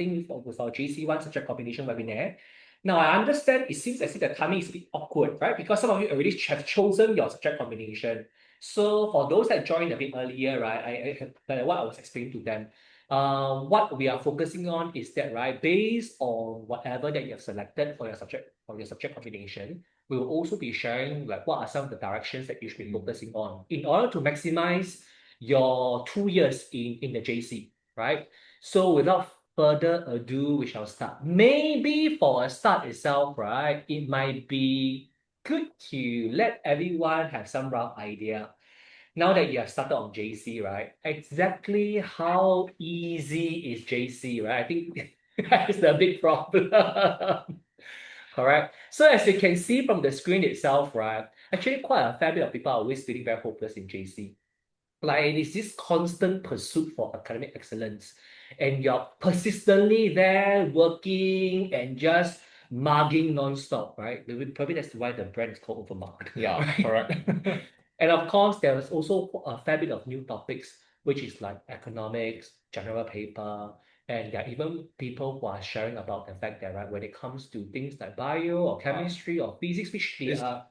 starting with our JC1 subject combination webinar. Now, I understand it seems as if the timing is a bit awkward, right? Because some of you already have chosen your subject combination. So for those that joined a bit earlier, right, like what I was explaining to them, what we are focusing on is that, right, based on whatever that you have selected for your subject combination, we will also be sharing like what are some of the directions that you should be focusing on in order to maximize your 2 years in the JC, right? So without further ado, we shall start. Maybe for a start itself, right, it might be good to let everyone have some rough idea. Now that you have started on JC, right? Exactly how easy is JC, right? I think that is the big problem. Correct. So as you can see from the screen itself, right? Actually, quite a fair bit of people are always feeling very hopeless in JC. Like it is this constant pursuit for academic excellence, and you're persistently there working and just mugging non-stop, right? Probably that's why the brand is called OVERMUGGED. Yeah, right? correct. And of course, there is also a fair bit of new topics, which is like economics, general paper, and there are even people who are sharing about the fact that, right, when it comes to things like bio or chemistry or physics, which they It's are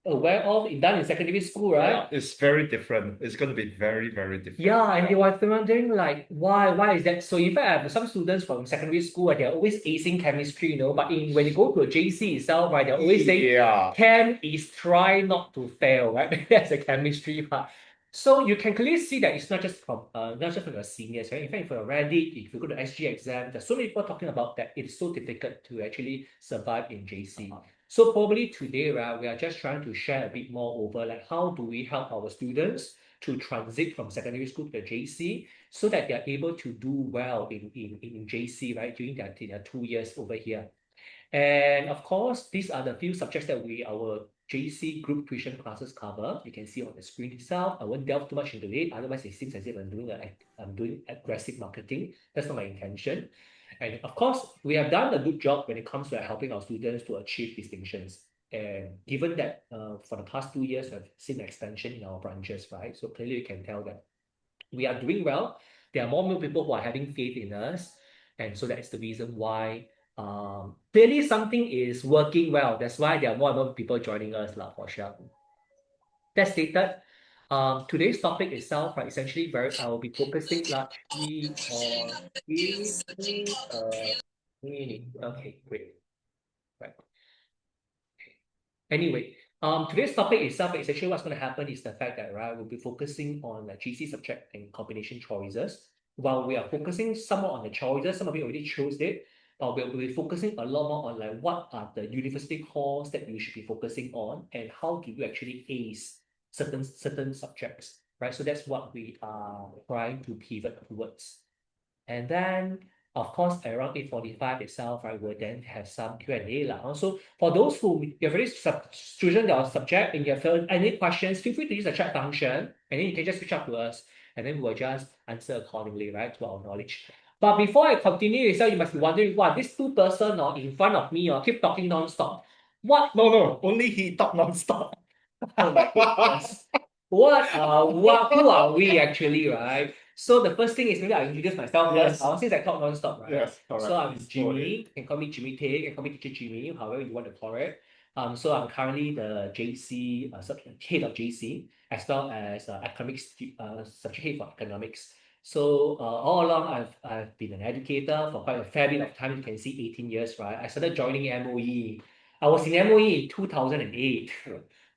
aware of, done in secondary school, right? yeah, it's very different. It's going to be very, very different. Yeah, and they were wondering like why is that? So in fact, I have some students from secondary school and they're always acing chemistry, but when you go to a JC itself, right, they're always saying Yeah. chem is try not to fail, right? That's the chemistry part. So you can clearly see that it's not just from your seniors, right? In fact, if you're ready, if you go to SG exam, there's so many people talking about that it's so difficult to actually survive in JC. So probably today, right, we are just trying to share a bit more over like how do we help our students to transit from secondary school to the JC so that they're able to do well in JC, right, during their 2 years over here. And of course, these are the few subjects that our JC group tuition classes cover. You can see on the screen itself. I won't delve too much into it. Otherwise, it seems as if I'm doing aggressive marketing. That's not my intention. And of course, we have done a good job when it comes to helping our students to achieve distinctions. And given that for the past 2 years, we've seen expansion in our branches, right? So clearly you can tell that we are doing well. There are more and more people who are having faith in us. And so that's the reason why clearly something is working well. That's why there are more and more people joining us, for sure. That stated, today's topic itself, right, essentially I will be focusing largely on meaning. Okay, great. Right. Anyway, today's topic itself is actually what's going to happen is the fact that, right, we'll be focusing on the GC subject and combination choices. While we are focusing somewhat on the choices, some of you already chose it, but we'll be focusing a lot more on like what are the university course that you should be focusing on and how do you actually ace certain subjects, right? So that's what we are trying to pivot towards. And then, of course, around 8:45 itself, right, we'll then have some Q&A lah. So for those who you have already chosen your subject and you have any questions, feel free to use the chat function, and then you can just reach out to us, and then we'll just answer accordingly, right, to our knowledge. But before I continue, so you must be wondering, what these two person in front of me keep talking non-stop. What? No, only he talk non-stop. Oh my goodness. Who are we actually, right? So the first thing is maybe I introduce myself Yes. first. Since I talk non-stop, right? Yes, correct. So I'm Jimmy. You can call me Jimmy Tay. You can call me Teacher Jimmy, however you want to call it. So I'm currently the JC head of JC as well as academics subject head for economics. So all along I've been an educator for quite a fair bit of time. You can see 18 years, right? I started joining MOE. I was in MOE in 2008.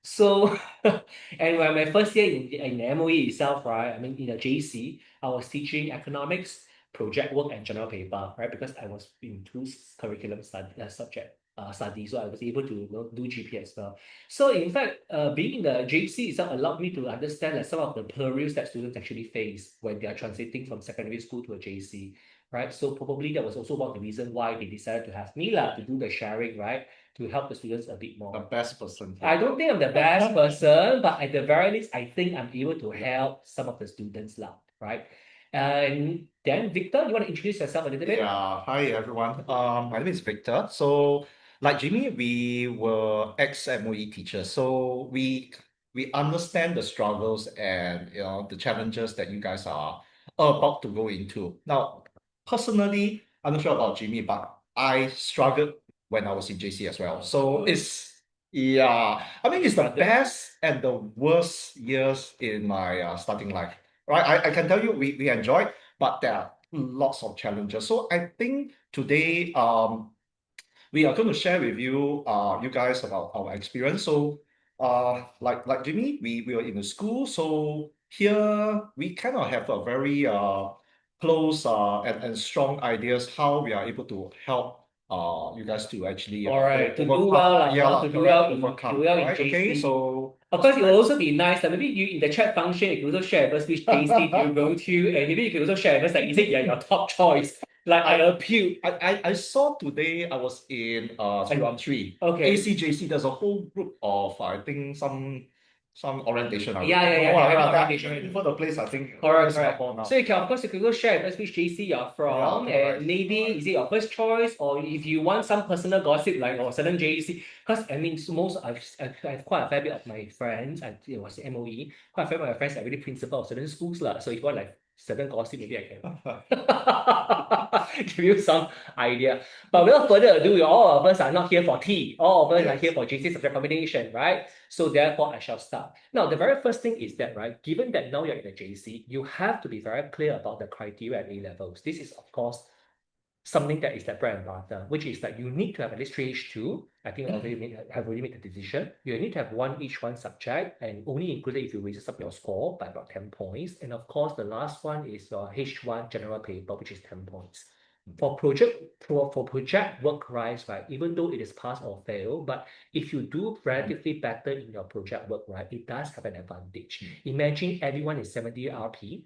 So, and when my first year in MOE itself, right, I mean, in a JC, I was teaching economics, project work, and general paper, right, because I was in two curriculum studies, so I was able to do GP as well. So, in fact, being in the JC itself allowed me to understand like, some of the perils that students actually face when they are transiting from secondary school to a JC, right? So, probably that was also one of the reasons why they decided to have me to do the sharing, right? To help the students a bit more. The best person. I don't think I'm the best person, but at the very least, I think I'm able to help some of the students, right? And then, Victor, you want to introduce yourself a little bit? Yeah, hi everyone. My name is Victor. So, like Jimmy, we were ex-MOE teachers, so we understand the struggles and the challenges that you guys are about to go into. Now, personally, I'm not sure about Jimmy, but I struggled when I was in JC as well. So it's, yeah, I mean, it's the Struggled. best and the worst years in my starting life. Right? I can tell you we enjoyed, but there are lots of challenges. So I think today we are going to share with you you guys about our experience. So like Jimmy, we were in the school. So here we kind of have a very close and strong ideas how we are able to help you guys to actually All right, to do overcome, well, yeah, to do correct, well in overcome, right? Okay, JC. so Of course, it will also be nice that maybe you in the chat function, you can also share with us which JC do you go to, and maybe you can also share with us like, is it your top choice? Like I appeal. I saw today I was in 313 Okay. ACJC. There's a whole group of I think some orientation. Yeah. They're having orientation All right over the place. I think Correct. Singapore now. So you can, of course, you can go share with us which JC you're from, correct. and maybe is it your first choice, or if you want some personal gossip like or certain JC. Because I mean, so most I have quite a fair bit of my friends. It was MOE. Quite a fair bit of my friends are really principal of certain schools lah. So if you want like certain gossip, maybe I can give you some idea. But without further ado, all of us are not here for tea. All of us are here for JC subject combination, right? So therefore, I shall start. Now, the very first thing is that, right, given that now you're in a JC, you have to be very clear about the criteria at A levels. This is, of course, something that is like bread and butter, which is that you need to have at least 3H2. I think I have already made the decision. You need to have one each one subject, and only included if you raise up your score by about 10 points. And of course, the last one is your H1 general paper, which is 10 points. For project work rise, right, even though it is pass or fail, but if you do relatively better in your project work, right, it does have an advantage. Imagine everyone is 70 RP,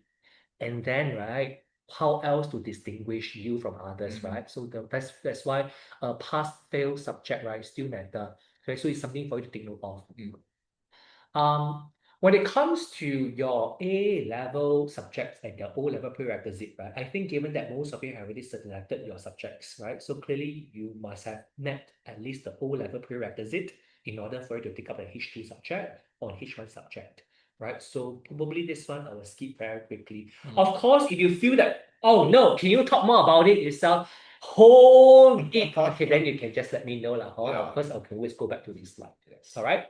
and then right, how else to distinguish you from others, right? So that's why a pass fail subject, right, still matter. Okay, so it's something for you to take note of. Um, when it comes to your A level subjects and your O level prerequisite, right? I think given that most of you have already selected your subjects, right? So clearly you must have met at least the O level prerequisite in order for you to take up a H2 subject or H1 subject, right? So probably this one I will skip very quickly. Of course, if you feel that, oh no, can you talk more about it yourself? Hold it. Okay, then you can just let me know lah. Of course, I can always go back to this slide. Yes. All right.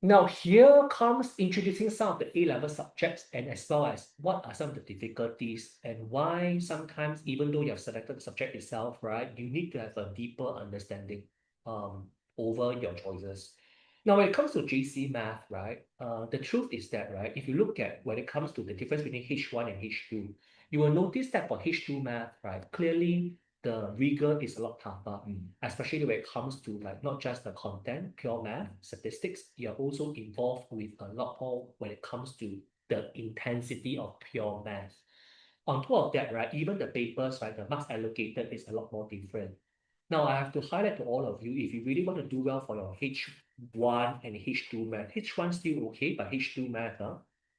Now, here comes introducing some of the A-level subjects and as well as what are some of the difficulties and why sometimes, even though you have selected the subject itself, right, you need to have a deeper understanding over your choices. Now, when it comes to JC math, right, the truth is that, right, if you look at when it comes to the difference between H1 and H2, you will notice that for H2 math, right, clearly the rigor is a lot tougher, especially when it comes to like not just the content, pure math, statistics, you're also involved with a lot more when it comes to the intensity of pure math. On top of that, right, even the papers, right, the marks allocated is a lot more different. Now, I have to highlight to all of you, if you really want to do well for your H1 and H2 math, H1 still okay, but H2 math,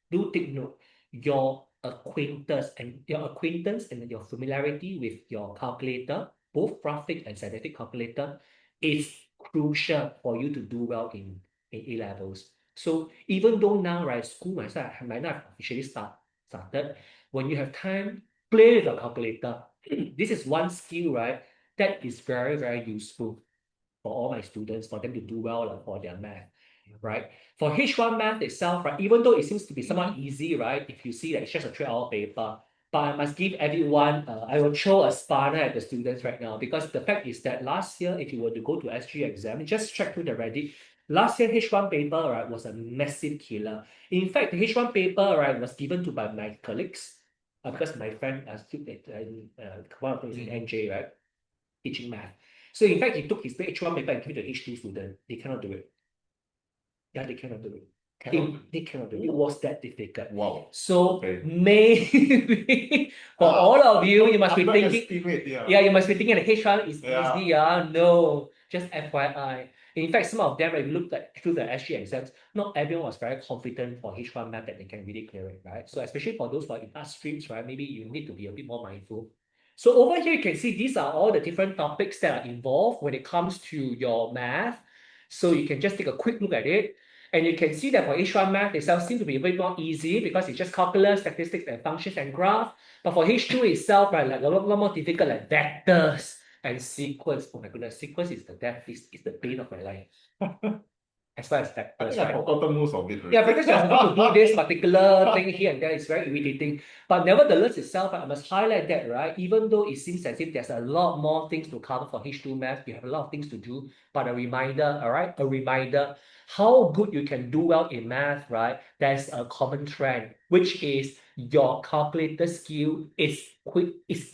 do take note, your acquaintance and your familiarity with your calculator, both graphic and scientific calculator, is crucial for you to do well in A levels. So even though now, right, school might not have officially started, when you have time, play with your calculator. This is one skill, right, that is very, very useful for all my students, for them to do well for their math, right? For H1 math itself, right, even though it seems to be somewhat easy, right, if you see that it's just a 3-hour paper, but I must give everyone, I will throw a spanner at the students right now, because the fact is that last year, if you were to go to SG exam, just check through the Reddit, last year H1 paper, right, was a massive killer. In fact, the H1 paper, right, was given to by my colleagues, because my friend, one of them is in NJ, right, teaching math. So in fact, he took his H1 paper and gave it to H2 student. They cannot do it. Yeah, they cannot do it. They cannot do it. It was that difficult. Wow. So Okay. maybe for all of you, you must be thinking, yeah. you must be thinking the H1 is easy. No, just FYI. In fact, some of them, if you look at through the SG exams, not everyone was very confident for H1 math that they can really clear it, right? So especially for those who are in art streams, right, maybe you need to be a bit more mindful. So over here, you can see these are all the different topics that are involved when it comes to your math. So you can just take a quick look at it. And you can see that for H1 math itself seems to be a bit more easy because it's just calculus, statistics, and functions and graph. But for H2 itself, right, like a lot more difficult, like vectors and sequence. Oh my goodness, sequence is the death, is the pain of my life. As far as I vectors, think I've right? forgotten most of it Yeah, already. because you're supposed to do this particular thing here and there. It's very irritating. But nevertheless itself, I must highlight that, right? Even though it seems as if there's a lot more things to cover for H2 math, you have a lot of things to do. But a reminder, all right? A reminder how good you can do well in math, right? There's a common trend, which is your calculator skill is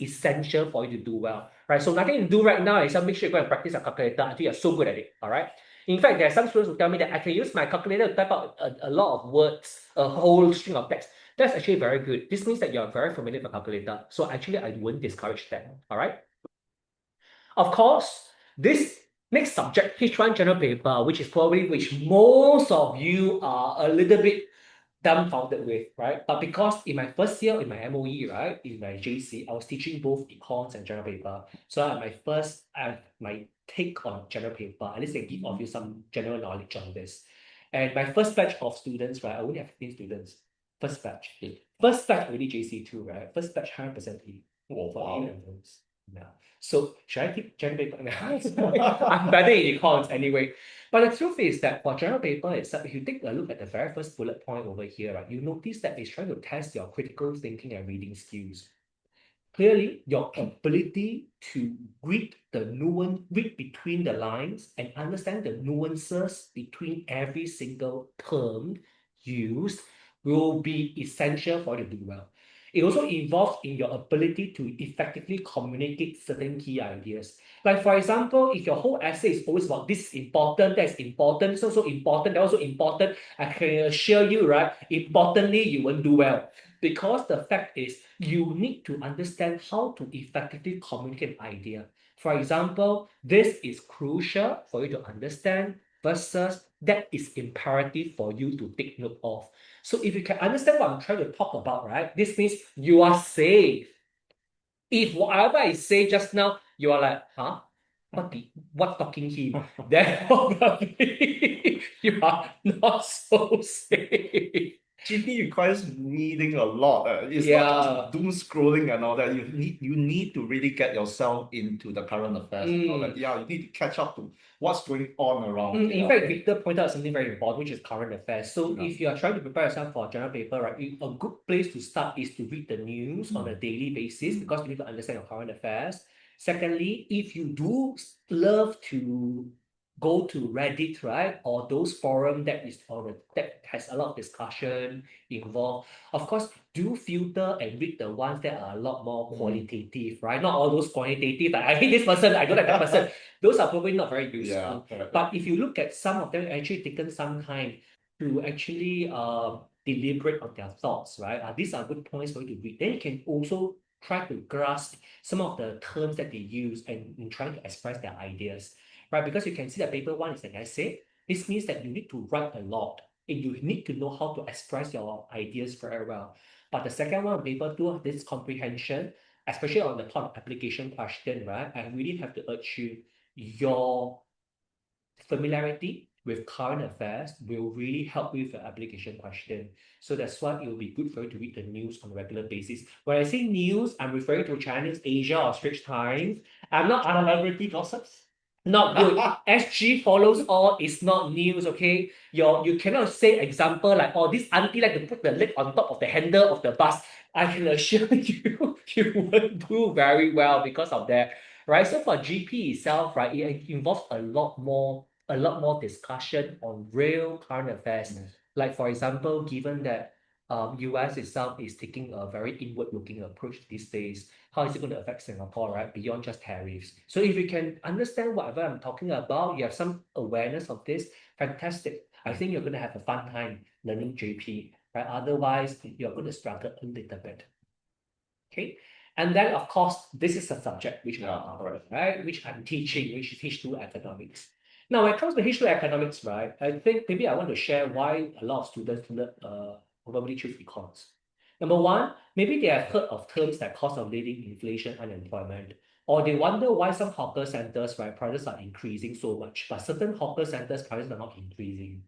essential for you to do well. Right. So nothing to do right now is just make sure you go and practice a calculator until you're so good at it. All right. In fact, there are some students who tell me that I can use my calculator to type out a lot of words, a whole string of text. That's actually very good. This means that you're very familiar with a calculator. So actually, I wouldn't discourage that. All right. Of course, this next subject, H1 general paper, which most of you are a little bit dumbfounded with, right? But because in my first year in my MOE, right, in my JC, I was teaching both econs and general paper. So I have my take on general paper. At least I give of you some general knowledge on this. And my first batch of students, right, I only have 15 students. First batch. First batch already JC2, right? First batch 100% A. Oh, For wow. A-levels. Yeah. So should I keep general paper? I'm better in econs anyway. But the truth is that for general paper itself, if you take a look at the very first bullet point over here, right, you notice that it's trying to test your critical thinking and reading skills. Clearly, your ability to read between the lines and understand the nuances between every single term used will be essential for you to do well. It also involves in your ability to effectively communicate certain key ideas. Like for example, if your whole essay is always about this is important, that's important, so important, that's also important, I can assure you, right? Importantly, you won't do well. Because the fact is, you need to understand how to effectively communicate an idea. For example, this is crucial for you to understand versus that is imperative for you to take note of. So if you can understand what I'm trying to talk about, right, this means you are safe. If whatever I say just now, you are like, huh? What talking him? Then probably you are not so safe. GP requires reading a lot. It's not Yeah. just doom scrolling and all that. You need to really get yourself into the current affairs and all that. Yeah, you need to catch up to what's going on around. In fact, Victor pointed out something very important, which is current affairs. So Yeah. if you are trying to prepare yourself for a general paper, right, a good place to start is to read the news on a daily basis because you need to understand your current affairs. Secondly, if you do love to go to Reddit, right, or those forum that has a lot of discussion involved, of course, do filter and read the ones that are a lot more qualitative, right? Not all those quantitative, like I hate this person, I don't like that person. Those are probably not very useful. Yeah. But if you look at some of them, actually taken some time to actually deliberate on their thoughts, right? These are good points for you to read. Then you can also try to grasp some of the terms that they use and in trying to express their ideas, right? Because you can see that paper one is an essay. This means that you need to write a lot and you need to know how to express your ideas very well. But the second one, paper two, this comprehension, especially on the part of application question, right? I really have to urge you, your familiarity with current affairs will really help you with your application question. So that's why it will be good for you to read the news on a regular basis. When I say news, I'm referring to Chinese Asia or Straits Times. I'm not Celebrity gossips? not good. SG follows all is not news, okay? You cannot say example like, oh, this auntie like to put the leg on top of the handle of the bus. I can assure you, you won't do very well because of that, right? So for GP itself, right, it involves a lot more discussion on real current affairs. Yes. Like for example, given that US itself is taking a very inward-looking approach these days, how is it going to affect Singapore, right? Beyond just tariffs. So if you can understand whatever I'm talking about, you have some awareness of this, fantastic. I think you're going to have a fun time learning JP, right? Otherwise, you're going to struggle a little bit. Okay. And then, of course, this is a subject which right? Which I'm teaching, which is H2 economics. Now, when it comes to H2 economics, right, I think maybe I want to share why a lot of students probably choose econs. Number one, maybe they have heard of terms like cost of living, inflation, unemployment, or they wonder why some hawker centers, right, prices are increasing so much, but certain hawker centers prices are not increasing.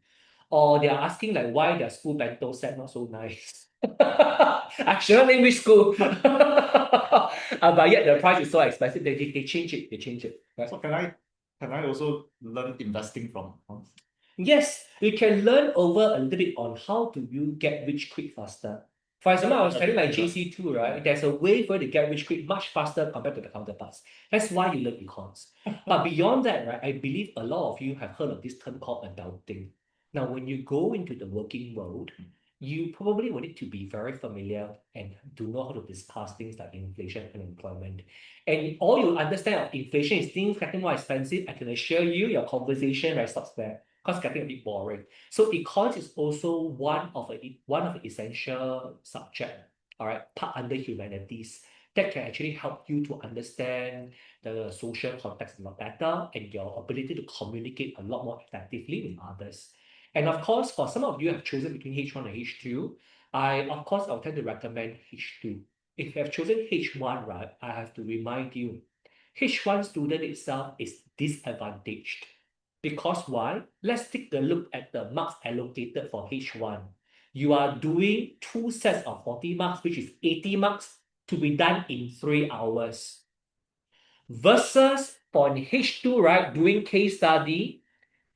Or they are asking like why their school bento set not so nice. I shouldn't name which school. But yet the price is so expensive. They change it. They change it. Right? So can I also learn investing from accounts? Yes, you can learn over a little bit on how to you get rich quick faster. For example, I was telling my JC2, right? There's a way for you to get rich quick much faster compared to the counterparts. That's why you learn econs. But beyond that, right, I believe a lot of you have heard of this term called adulting. Now, when you go into the working world, you probably will need to be very familiar and to know how to discuss things like inflation and employment. And all you understand of inflation is things getting more expensive. I can assure you, your conversation right stops there because getting a bit boring. So econs is also one of the essential subject, all right, part under humanities that can actually help you to understand the social context a lot better and your ability to communicate a lot more effectively with others. And of course, for some of you have chosen between H1 and H2, I'll tend to recommend H2. If you have chosen H1, right, I have to remind you, H1 student itself is disadvantaged. Because why? Let's take a look at the marks allocated for H1. You are doing two sets of 40 marks, which is 80 marks to be done in 3 hours. Versus for an H2, right, doing case study,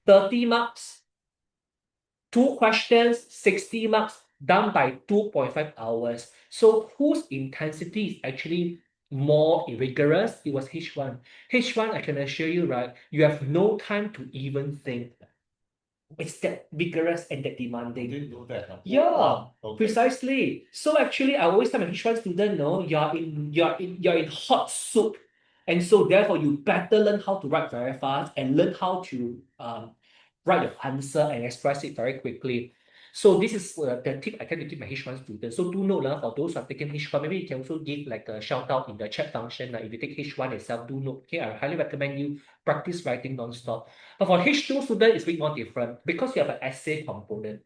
30 marks, two questions, 60 marks, done by 2.5 hours. So whose intensity is actually more rigorous? It was H1. H1, I can assure you, right, you have no time to even think. It's that vigorous and that I demanding. didn't know that. Yeah, Okay. precisely. So actually, I always tell my H1 student, no, you're in hot soup, and so therefore you better learn how to write very fast and learn how to write your answer and express it very quickly. So this is the tip I tend to give my H1 students. So do note, for those who have taken H1, maybe you can also give like a shout out in the chat function. If you take H1 itself, do note. Okay, I highly recommend you practice writing non-stop. But for H2 student, it's a bit more different because you have an essay component.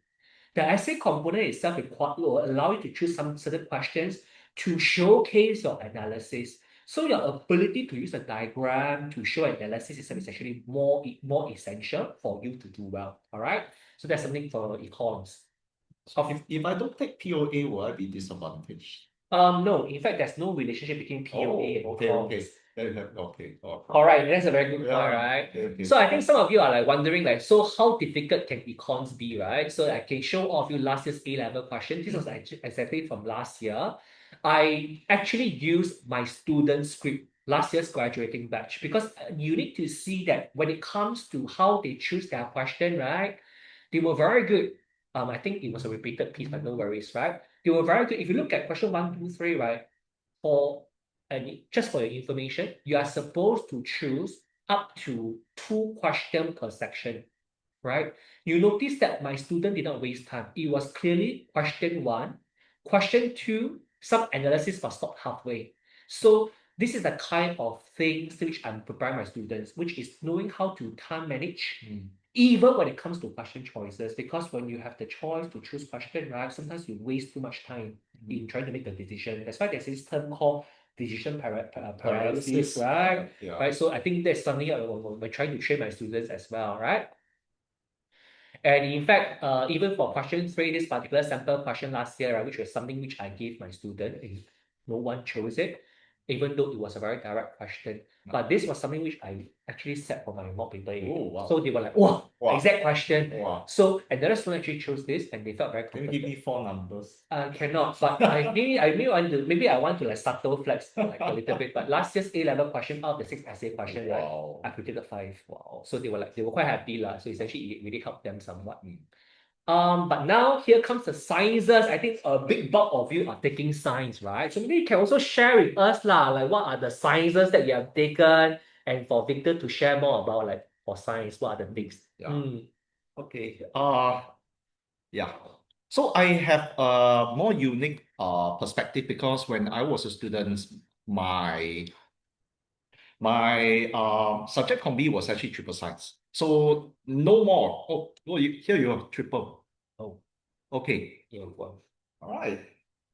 The essay component itself will allow you to choose some certain questions to showcase your analysis. So your ability to use a diagram to show analysis is actually more essential for you to do well. All right. So that's something for econs. So if I don't take POA, will I be disadvantaged? No. In fact, there's no relationship between POA and Okay, econs. okay. Okay. All right, that's a very good point, Yeah. right? Okay. So I think some of you are like wondering like, so how difficult can econs be, right? So I can show all of you last year's A-level question. This was actually exactly from last year. I actually used my student script, last year's graduating batch, because you need to see that when it comes to how they choose their question, right? They were very good. I think it was a repeated piece, but no worries, right? They were very good. If you look at question 1, 2, 3, right? For and just for your information, you are supposed to choose up to 2 questions per section, right? You notice that my student did not waste time. It was clearly question 1, question 2, some analysis was stopped halfway. So this is the kind of things which I'm preparing my students, which is knowing how to time manage, even when it comes to question choices. Because when you have the choice to choose question, right, sometimes you waste too much time in trying to make the decision. That's why there's this term called decision paralysis, right? Yeah. Right. So I think that's something we're trying to train my students as well, right? And in fact, even for question 3, this particular sample question last year, right, which was something which I gave my student, and no one chose it, even though it was a very direct question. But this was something which I actually set for my mock paper. Oh, wow. So they were like, wow, exact question. Wow. So another student actually chose this, and they felt very Can you confident. give me 4 numbers? Cannot, but maybe I want to like subtle flex like a little bit. But last year's A-level question out of the 6 essay question, right, Wow. I predicted 5. Wow. So they were quite happy lah. So essentially it really helped them somewhat. But now here comes the sciences. I think a big bulk of you are taking science, right? So maybe you can also share with us lah, like what are the sciences that you have taken, and for Victor to share more about like for science, what are the things? Yeah. Okay. Yeah. So I have a more unique perspective because when I was a student, my subject combi was actually triple science. So no more. Here you have triple. Oh, Okay. yeah, well, All right.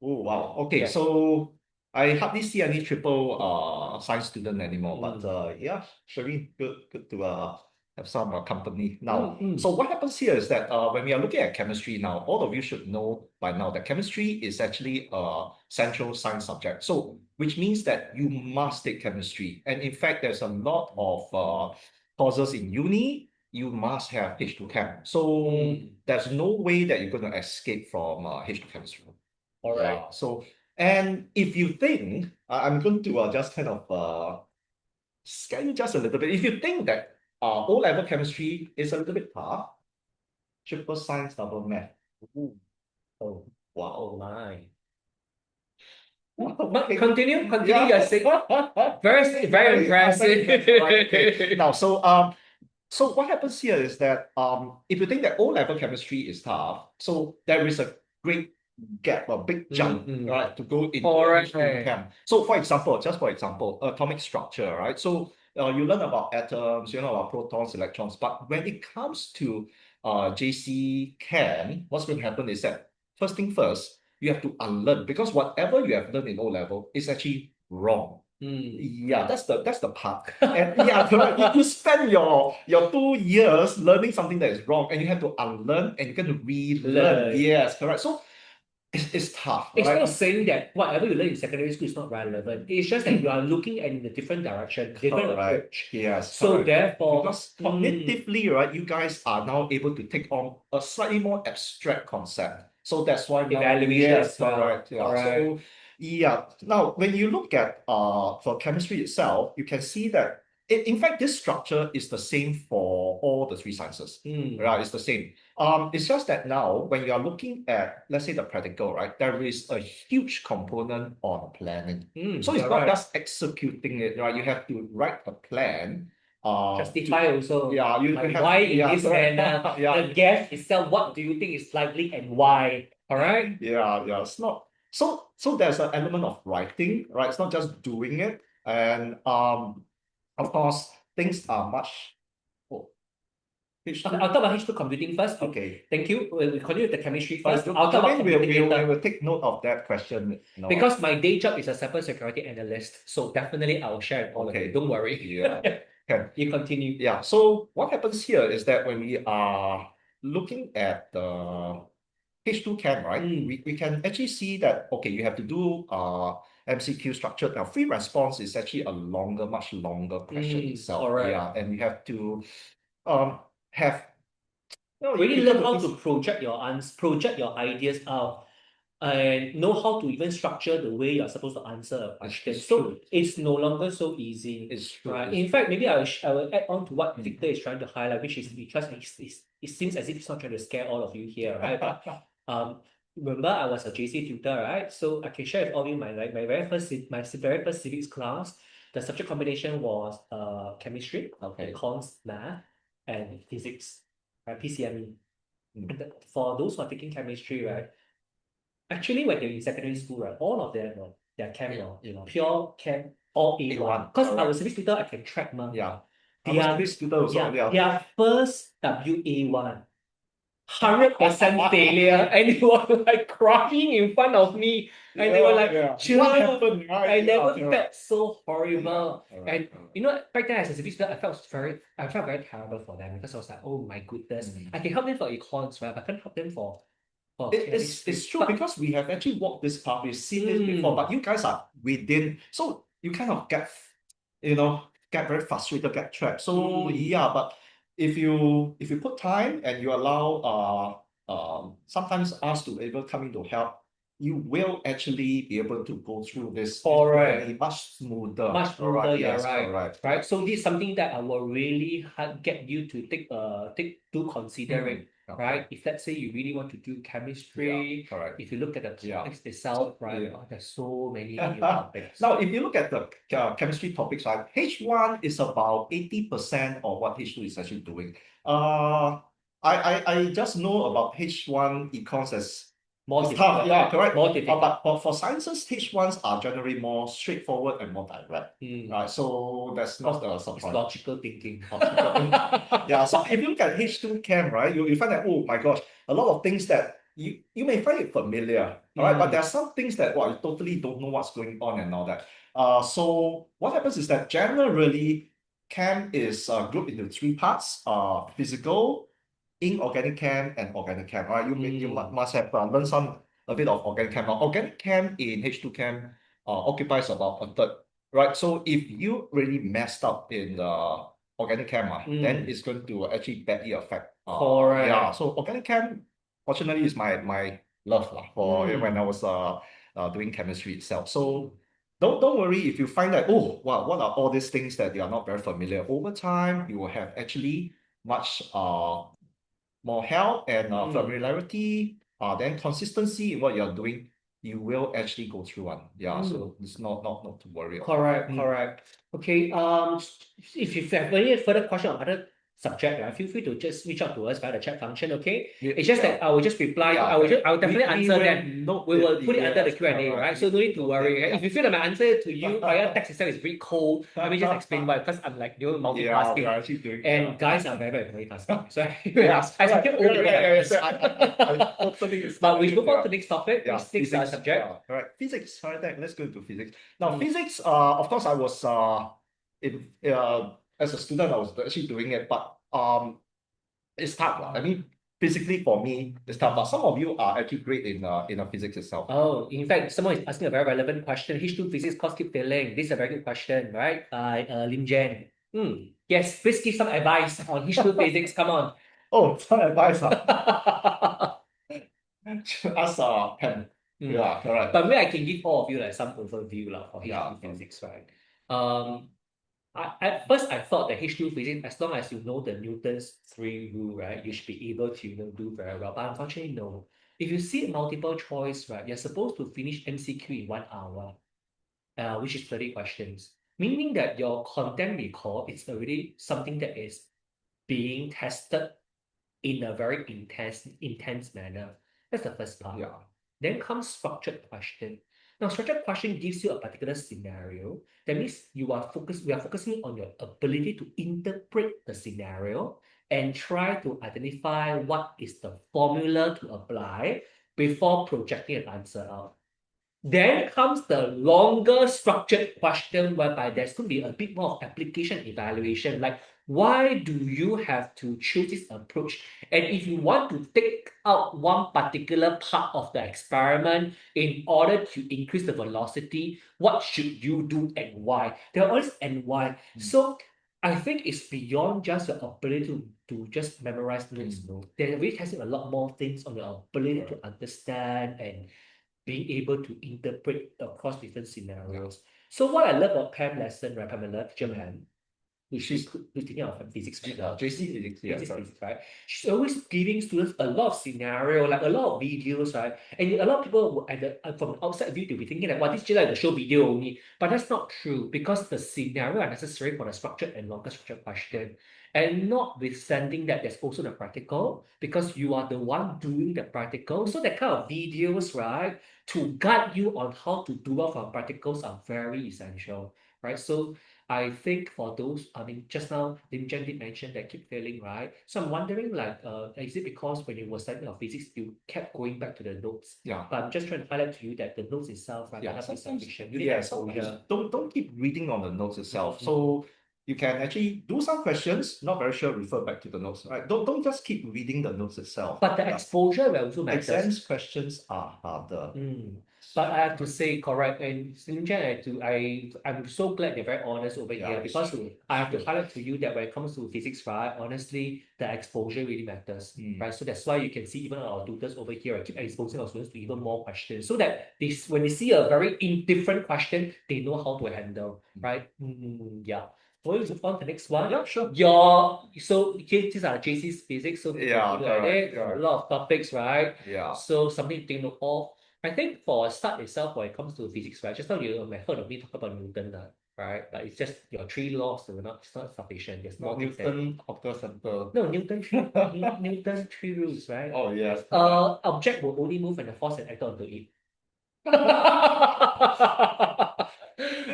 Oh wow. Okay. Yeah. So I hardly see any triple science student anymore. But yeah, Shereen, good to have some company now. So what happens here is that when we are looking at chemistry now, all of you should know by now that chemistry is actually a central science subject. So which means that you must take chemistry. And in fact, there's a lot of courses in uni. You must have H2 Chem. So there's no way that you're going to escape from H2 chemistry. All right. Yeah. So, and if you think, I'm going to just kind of scare you just a little bit. If you think that O-level chemistry is a little bit tough, triple science, double math. Ooh. Oh, wow. Oh my. Okay. Continue Yeah. your saying. Very impressive. Right, okay. Now, so what happens here is that if you think that O-level chemistry is tough, so there is a great gap, a big jump, right, to go into H2 Chem. So for example, just for example, atomic structure, right? So you learn about atoms, you know about protons, electrons, but when it comes to JC Chem, what's going to happen is that first thing first, you have to unlearn, because whatever you have learned in O-level is actually wrong. Yeah, that's the part. And yeah, correct. You spend your 2 years learning something that is wrong, and you have to unlearn and you have to relearn. Yes, correct. So it's tough. It's right? not saying that whatever you learn in secondary school is not relevant. It's just that you are looking at it in a different direction, different approach. Yes. So correct. therefore, Because cognitively, right, you guys are now able to take on a slightly more abstract concept. So that's why now, evaluation yes, as well. correct. Yeah. Alright. So yeah. Now, when you look at for chemistry itself, you can see that in fact this structure is the same for all the three sciences. Right, it's the same. It's just that now when you are looking at, let's say, the practical, right, there is a huge component on planning. So it's not just executing it, right? You have to write a plan. Justify also. Yeah, you like have why to, in yeah, this correct. manner, Yeah. the gas itself, what do you think is likely and why? Alright? Yeah, it's not so there's an element of writing, right? It's not just doing it. And of course things are much I'll talk about H2 computing first. Okay. Thank you. We continue with the chemistry first. I'll talk I about mean, computing later. we'll take note of that question. Because my day job is a cybersecurity analyst, so definitely I'll share with all of you. Don't worry. Yeah. Okay. You continue. Yeah. So what happens here is that when we are looking at the H2 Chem, right? We can actually see that, okay, you have to do MCQ structured. Now, free response is actually a much longer question itself. Correct. Yeah, and you have to have really learn how to project your ideas out and know how to even structure the way you're supposed to answer a question. So it's no longer so easy. It's true. Right. In fact, maybe I will add on to what Victor is trying to highlight, which is because it seems as if he's not trying to scare all of you here, right? But remember I was a JC tutor, right? So I can share with all of you my very first civics class. The subject combination was chemistry, econs, math, and physics, right? PCME. And for those who are taking chemistry, right? Actually, when they're in secondary school, right, all of them, their chem, pure chem, all A1. Because I was civics tutor, I can track, ma. Yeah. Their first WA1. 100% failure, and they were like crying in front of me, and they were like, what happened? I never felt so horrible. And you know, back then as a civics student, I felt very terrible for them, because I was like, oh my goodness, I can help them for econs, right? But I can't help them for it's true, because we have actually walked this path, we've seen this before, but you guys are within, so you kind of get very frustrated, get trapped. So yeah, but if you put time and you allow sometimes us to able come in to help, you will actually be able to go through this much smoother. Yes, right. So this is something that I will really get you to do considering. Right? If let's say you really want to do chemistry, if you look at the topics itself, right? There's so many new topics. Now, if you look at the chemistry topics, right, H1 is about 80% of what H2 is actually doing. I just know about H1 econs as more tough, correct. More difficult. But for sciences, H1s are generally more straightforward and more direct. Right, so that's not a surprise. It's logical thinking. Yeah, so if you look at H2 Chem, right, you find that, oh my gosh, a lot of things that you may find it familiar, all right, but there are some things that you totally don't know what's going on and all that. So what happens is that generally chem is grouped into three parts: physical, inorganic chem, and organic chem. All right, you must have learned a bit of organic chem. Now, organic chem in H2 chem occupies about a third. Right, so if you really messed up in the organic chem, then it's going to actually badly affect. Correct. Yeah, so organic chem, fortunately, is my love for when I was doing chemistry itself. So don't worry if you find that, oh wow, what are all these things that you are not very familiar. Over time, you will have actually much more help and familiarity, then consistency in what you're doing. You will actually go through one. Yeah, so it's not to worry about. Correct. Okay. If you have any further question on other subject, feel free to just reach out to us via the chat function. Okay. It's just that I will just reply. I will definitely answer that. We will put it under the Q&A, right? So no need to worry. If you feel that my answer to you via text itself is very cold, let me just explain why. Because I'm like multitasking. Yeah, actually doing. And guys are very multitasking. So I subject all But we move on to the next topic. Next subject. All right, physics. All right, let's go into physics. Now, physics. Of course, I was as a student, I was actually doing it, but it's tough. I mean, physically for me, it's tough. But some of you are actually great in physics itself. Oh, in fact, someone is asking a very relevant question. H2 physics course keep failing. This is a very good question, right? Lim Jen. Yes, please give some advice on H2 physics. Come on. Oh, some advice. Ask Pam. Yeah, correct. But maybe I can give all of you like some overview for H2 physics, right? At first, I thought that H2 physics, as long as you know the Newton's 3 rule, right, you should be able to do very well. But unfortunately, no. If you see multiple choice, right, you're supposed to finish MCQ in 1 hour, which is 30 questions. Meaning that your content recall is already something that is being tested in a very intense manner. That's the first part. Yeah. Then comes structured question. Now, structured question gives you a particular scenario. That means we are focusing on your ability to interpret the scenario and try to identify what is the formula to apply before projecting an answer out. Then comes the longer structured question whereby there's going to be a bit more of application evaluation, like why do you have to choose this approach? And if you want to take out one particular part of the experiment in order to increase the velocity, what should you do and why? There are always and why. So I think it's beyond just your ability to just memorize notes. They're really testing a lot more things on your ability to understand and being able to interpret across different scenarios. So what I love about Pam lesson, right, Pamela, teacher Pam, who's thinking of physics, right? JC physics, right? She's always giving students a lot of scenario, like a lot of videos, right? And a lot of people from the outside view, they'll be thinking like, well, this is just like the show video only. But that's not true because the scenario are necessary for the structured and longer structured question. And notwithstanding that, there's also the practical because you are the one doing the practical. So that kind of videos, right, to guide you on how to do well for practicals are very essential, right? So I think for those, I mean, just now, Lim Jen did mention that keep failing, right? So I'm wondering, like, is it because when you were studying your physics, you kept going back to the notes? Yeah. But I'm just trying to highlight to you that the notes itself, right, Yeah, sometimes don't keep reading on the notes itself. So you can actually do some questions, not very sure, refer back to the notes, right? Don't just keep reading the notes itself. But the exposure will also matters. Exams questions are harder. But I have to say, correct, and Lim Jen, I'm so glad you're very honest over here because I have to highlight to you that when it comes to physics, right, honestly, the exposure really matters, right? So that's why you can see even our tutors over here keep exposing our students to even more questions so that when they see a very indifferent question, they know how to handle, right? Yeah. We'll move on to the next one. Yeah, sure. So these are JC's physics, so a lot of topics, right? Yeah. So something to take note of. I think for a start itself, when it comes to physics, right? Just now you may have heard of me talk about Newton, right? But it's just your 3 laws, it's not sufficient. There's more Newton Hawker Center. No, Newton 3 rules, right? Oh yes. Object will only move when the force and acted onto it.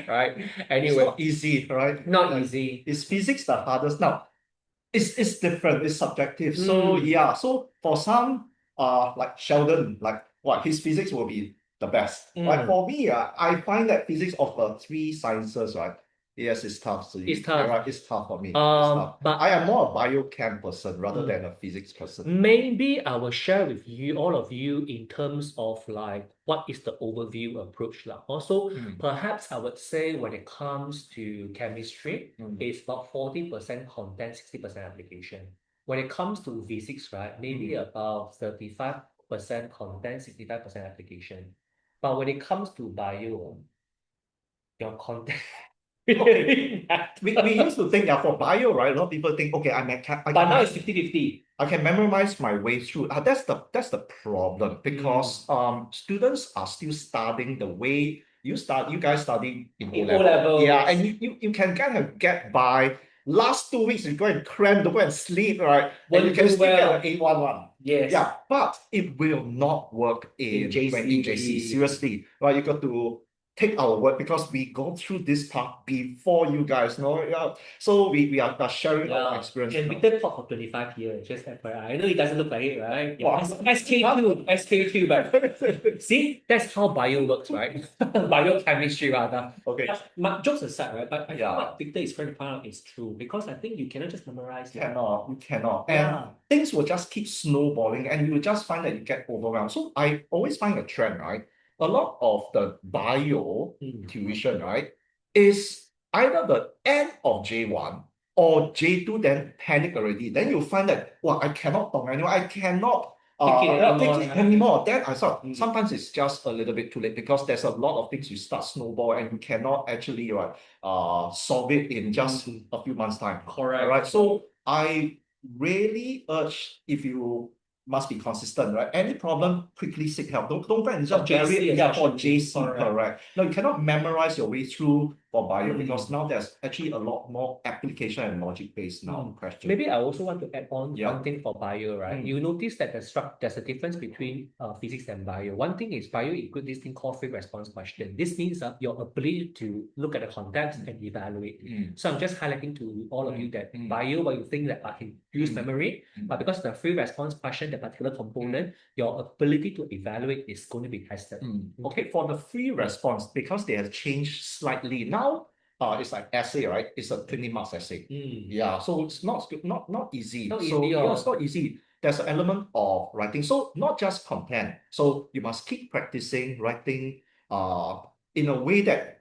Right. Anyway, it's not easy, right? Not easy. Is physics the hardest? Now, it's different. It's subjective. So yeah. So for some, like Sheldon, like what his physics will be the best. Right. For me, I find that physics of the 3 sciences, right, Yes, it's tough. So It's you're tough. right, it's tough for me. It's tough. But I am more a biochem person rather than a physics person. maybe I will share with you, all of you, in terms of like what is the overview approach. Also, perhaps I would say when it comes to chemistry, it's about 40% content, 60% application. When it comes to physics, right, maybe about 35% content, 65% application. But when it comes to bio, your content really We used to think that for bio, right? A lot of people think, okay, But now it's 50-50. I can memorize my way through. That's the problem because students are still studying the way you guys study in O In O level. levels. Yeah, and you can kind of get by. Last 2 weeks you go and cram, to go and sleep, right? And you can still get an A11. Yes. Yeah, but it will not work in JC. Seriously, right? You got to take our word because we go through this part before you guys know. Yeah. So we are sharing our experience. And Victor taught for 25 years, just FYI. I know it doesn't look like it, right? Wow. SK2, but see, that's how bio works, right? Biochemistry rather. Okay. But jokes aside, right? But I think what Victor is trying to point out is true because I think you cannot just memorize. You cannot. And things will just keep snowballing and you will just find that you get overwhelmed. So I always find a trend, right? A lot of the bio tuition, right, is either the end of J1 or J2, then panic already. Then you find that, well, I cannot talk anymore. I cannot take it anymore. Then I thought sometimes it's just a little bit too late because there's a lot of things you start snowball and you cannot actually solve it in just a few months' time. Correct. All right. So I really urge, if you must be consistent, right? Any problem, quickly seek help. Don't go and just bury it. Yeah, for JC, correct. No, you cannot memorize your way through for bio because now there's actually a lot more application and logic based now question. Maybe I also want to add on one thing for bio, right? You notice that there's a difference between physics and bio. One thing is bio includes this thing called free response question. This means your ability to look at the context and evaluate. So I'm just highlighting to all of you that bio, what you think that I can use memory, but because the free response question, the particular component, your ability to evaluate is going to be tested. Okay, for the free response, because they have changed slightly now, it's like essay, right? It's a 20 marks essay. Yeah, so it's not easy. It's not easy. There's an element of writing. So not just content. So you must keep practicing writing in a way that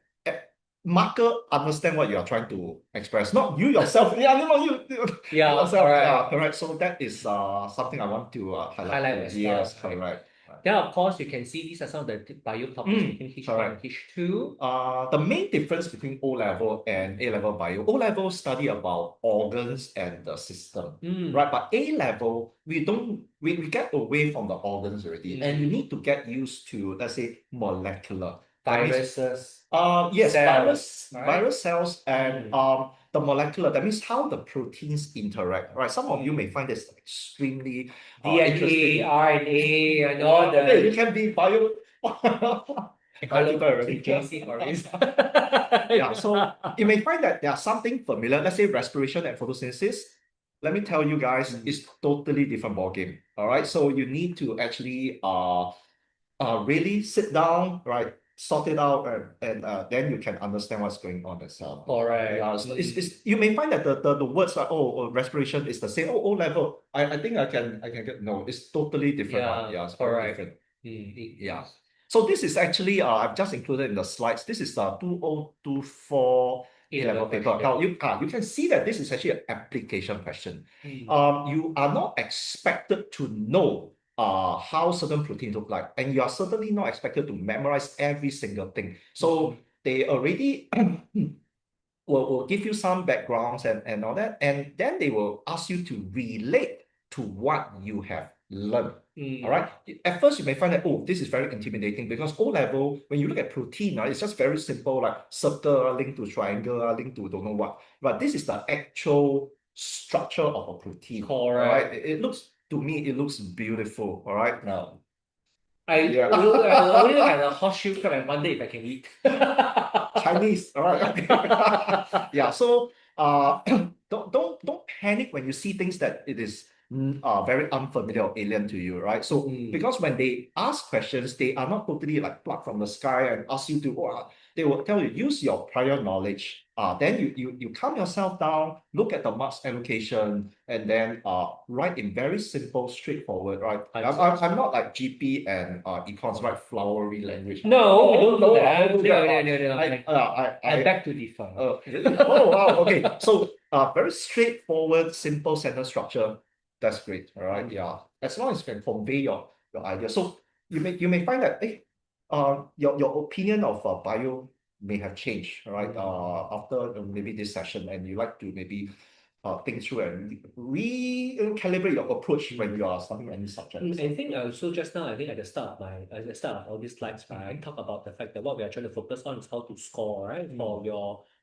marker understand what you are trying to express. Not you yourself. Correct. So that is something I want to highlight as well. Yes, correct. Then, of course, you can see these are some of the bio topics between H1 and H2. The main difference between O level and A level bio, O level study about organs and the system, right? But A level, we get away from the organs already, and you need to get used to, let's say, molecular. Viruses. Yes, cells, virus cells and the molecular, that means how the proteins interact, right? Some of you may find this extremely DNA, RNA, and all the... It can be bio... Yeah, so you may find that there's something familiar, let's say respiration and photosynthesis. Let me tell you guys, it's totally different ballgame, all right? So you need to actually really sit down, right? Sort it out and then you can understand what's going on itself. Correct. Yeah, you may find that the words like respiration is the same. O level. I think I can get no. It's totally different. Yeah, it's very different. Yeah. So this is actually I've just included in the slides. This is 2024 A-level paper. Now you can see that this is actually an application question. You are not expected to know how certain proteins look like, and you are certainly not expected to memorize every single thing. So they already will give you some backgrounds and all that, and then they will ask you to relate to what you have learned. All right. At first, you may find that, oh, this is very intimidating because O level, when you look at protein, it's just very simple, like circle linked to triangle, linked to don't know what. But this is the actual structure of a protein. Correct. Right? It looks, to me, it looks beautiful. All right. Now, I only look at the horseshoe crab and wonder if I can eat. Chinese. All right. Yeah. So don't panic when you see things that it is very unfamiliar or alien to you, right? So because when they ask questions, they are not totally like plucked from the sky and ask you to they will tell you use your prior knowledge. Then you calm yourself down, look at the marks allocation, and then write in very simple, straightforward, right? I'm not like GP and econs, right? Flowery language. No, we don't do No, that. don't do that. No. I beg to differ. Oh wow, okay. So very straightforward, simple sentence structure. That's great. All right. Yeah. As long as you can convey your idea. So you may find that your opinion of bio may have changed, right? After maybe this session, and you like to maybe think through and recalibrate your approach when you are studying any subject. I think so just now, I think at the start of all these slides, right, I talk about the fact that what we are trying to focus on is how to score, right,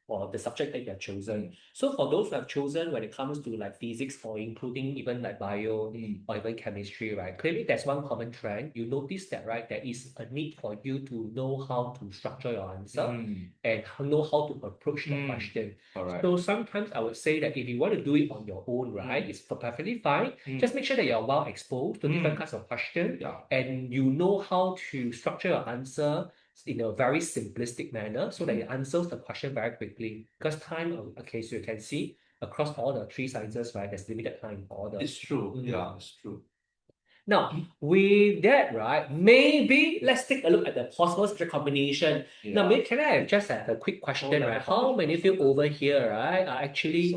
for the subject that you have chosen. So for those who have chosen when it comes to like physics or including even like bio or even chemistry, right, clearly there's one common trend. You notice that, right, there is a need for you to know how to structure your answer and know how to approach the question. Correct. So sometimes I would say that if you want to do it on your own, right, it's perfectly fine. Just make sure that you're well exposed to different kinds of questions and you know how to structure your answer in a very simplistic manner so that it answers the question very quickly. Because time, okay, so you can see across all the three sciences, right, there's limited time for all the. It's true. Yeah, it's true. Now, with that, right, maybe let's take a look at the possible subject combination. Now, maybe can I just have a quick question, right? How many of you over here, right, are actually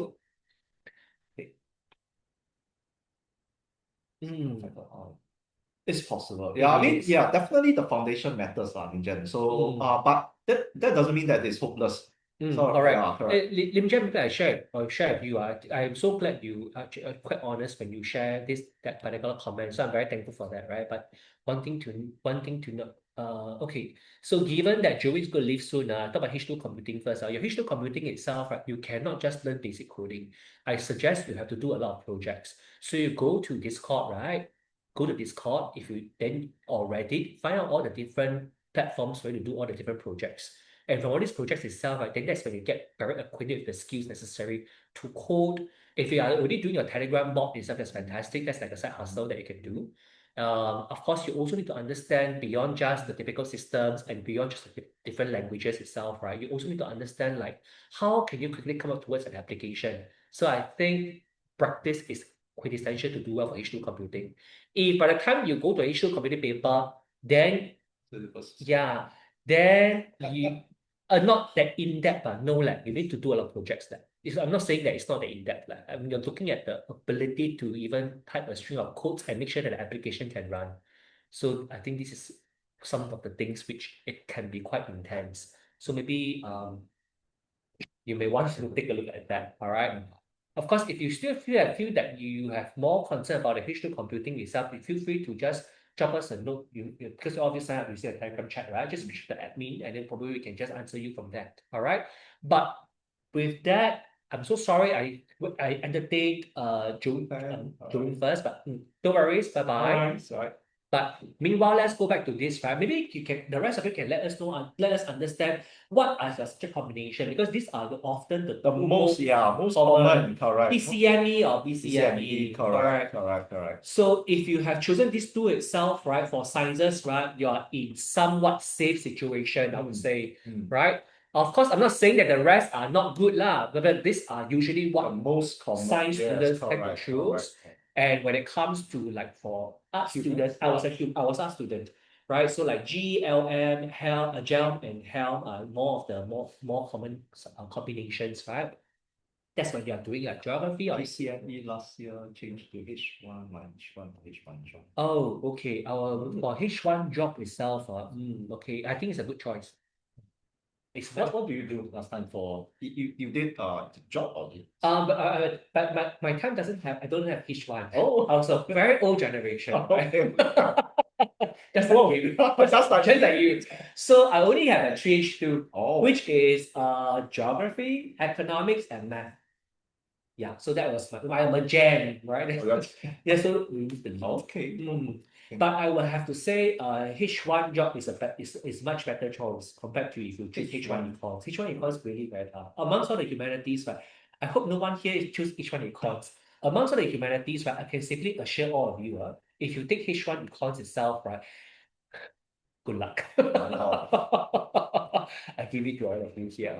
It's possible. Yeah, I mean, yeah, definitely the foundation matters, in general. So, but that doesn't mean that it's hopeless. So, all right. yeah, correct. Lim Jen, maybe I share with you. I'm so glad you are quite honest when you share that particular comment. So I'm very thankful for that, right? But one thing to know. Okay. So given that Joey is going to leave soon, talk about H2 computing first. Your H2 computing itself, right? You cannot just learn basic coding. I suggest you have to do a lot of projects. So you go to Discord, right? Go to Discord if you then or Reddit, find out all the different platforms for you to do all the different projects. And from all these projects itself, I think that's when you get very acquainted with the skills necessary to code. If you are already doing your Telegram bot itself, that's fantastic. That's like a side hustle that you can do. Of course, you also need to understand beyond just the typical systems and beyond just the different languages itself, right? You also need to understand like how can you quickly come up towards an application. So I think practice is quintessential to do well for H2 computing. If by the time you go to H2 computing paper, then yeah, then you are not that in-depth, no, like you need to do a lot of projects that. I'm not saying that it's not that in-depth. I mean, you're looking at the ability to even type a string of codes and make sure that the application can run. So I think this is some of the things which it can be quite intense. So maybe you may want to take a look at that. All right. Of course, if you still feel that you have more concern about the H2 computing itself, you feel free to just drop us a note. Because all this time you see a Telegram chat, right? Just reach the admin and then probably we can just answer you from that. All right. But with that, I'm so sorry I entertained June first, but don't worry, bye-bye. Sorry. But meanwhile, let's go back to this, right? Maybe the rest of you can let us know, let us understand what are the subject combination, because these are often the most common, correct. PCME or BCME. Correct. So if you have chosen these two itself, right, for sciences, right, you are in somewhat safe situation, I would say, right? Of course, I'm not saying that the rest are not good, but these are usually what most common science students tend to choose. And when it comes to like for art students, I was art student, right? So like GLM, GEM, and Helm are more of the more common combinations, right? That's when you are doing like geography or ICME last year changed to H1, my H1 job. Oh, okay. For H1 job itself, okay, I think it's a good choice. What do you do last time for you did job or did? But my time I don't have H1. Oh, also very old generation. Right? Just like you. So I only have a 3H2, which is geography, economics, and math. Yeah, so that was my jam, right? Yeah, so we used the okay. But I will have to say, H1 job is much better choice compared to if you choose H1 econs. H1 econs really very tough. Amongst all the humanities, right? I hope no one here choose H1 econs. Amongst all the humanities, right? I can safely assure all of you, if you take H1 econs itself, right? Good luck. I give it to all of you here.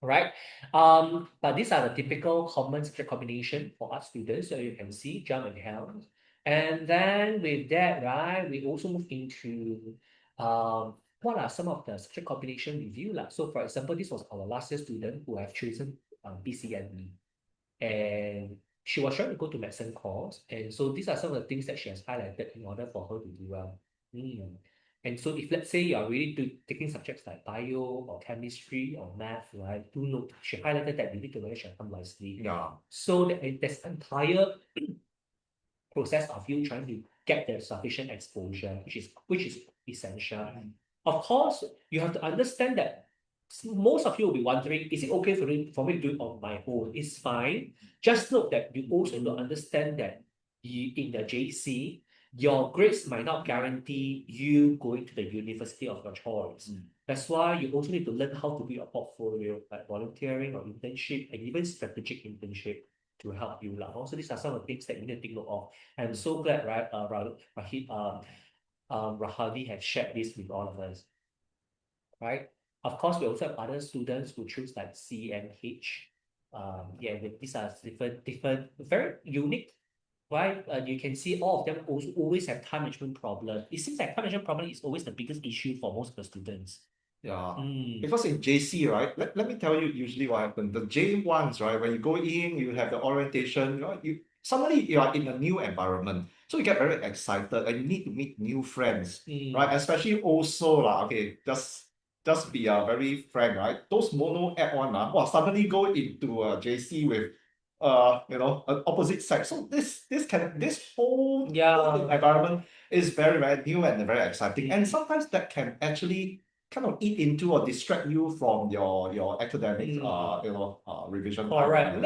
Right? But these are the typical common subject combination for art students. So you can see jump and health. And then with that, right, we also move into what are some of the subject combination review. Lah. So for example, this was our last year student who have chosen BCME. And she was trying to go to medicine course. And so these are some of the things that she has highlighted in order for her to do well. And so if let's say you are really taking subjects like bio or chemistry or math, right, do note she highlighted that you need to manage your time wisely. Yeah. So that this entire process of you trying to get the sufficient exposure, which is essential. Of course, you have to understand that most of you will be wondering, is it okay for me to do it on my own? It's fine. Just note that you also need to understand that in the JC, your grades might not guarantee you going to the university of your choice. That's why you also need to learn how to build a portfolio, like volunteering or internship, and even strategic internship to help you. Also, these are some of the things that you need to take note of. I'm so glad, right, Rahadi has shared this with all of us, right? Of course, we also have other students who choose like CMH. These are different, very unique, right? You can see all of them also always have time management problem. It seems like time management problem is always the biggest issue for most of the students. Yeah. Because in JC, right, let me tell you usually what happened. The J1s, right, when you go in, you have the orientation, suddenly you are in a new environment. So you get very excited and you need to meet new friends, right? Especially also, okay, just be very frank, right? Those mono add-on, suddenly go into a JC with an opposite sex. So this whole environment is very, very new and very exciting. And sometimes that can actually kind of eat into or distract you from your academic revision. Correct.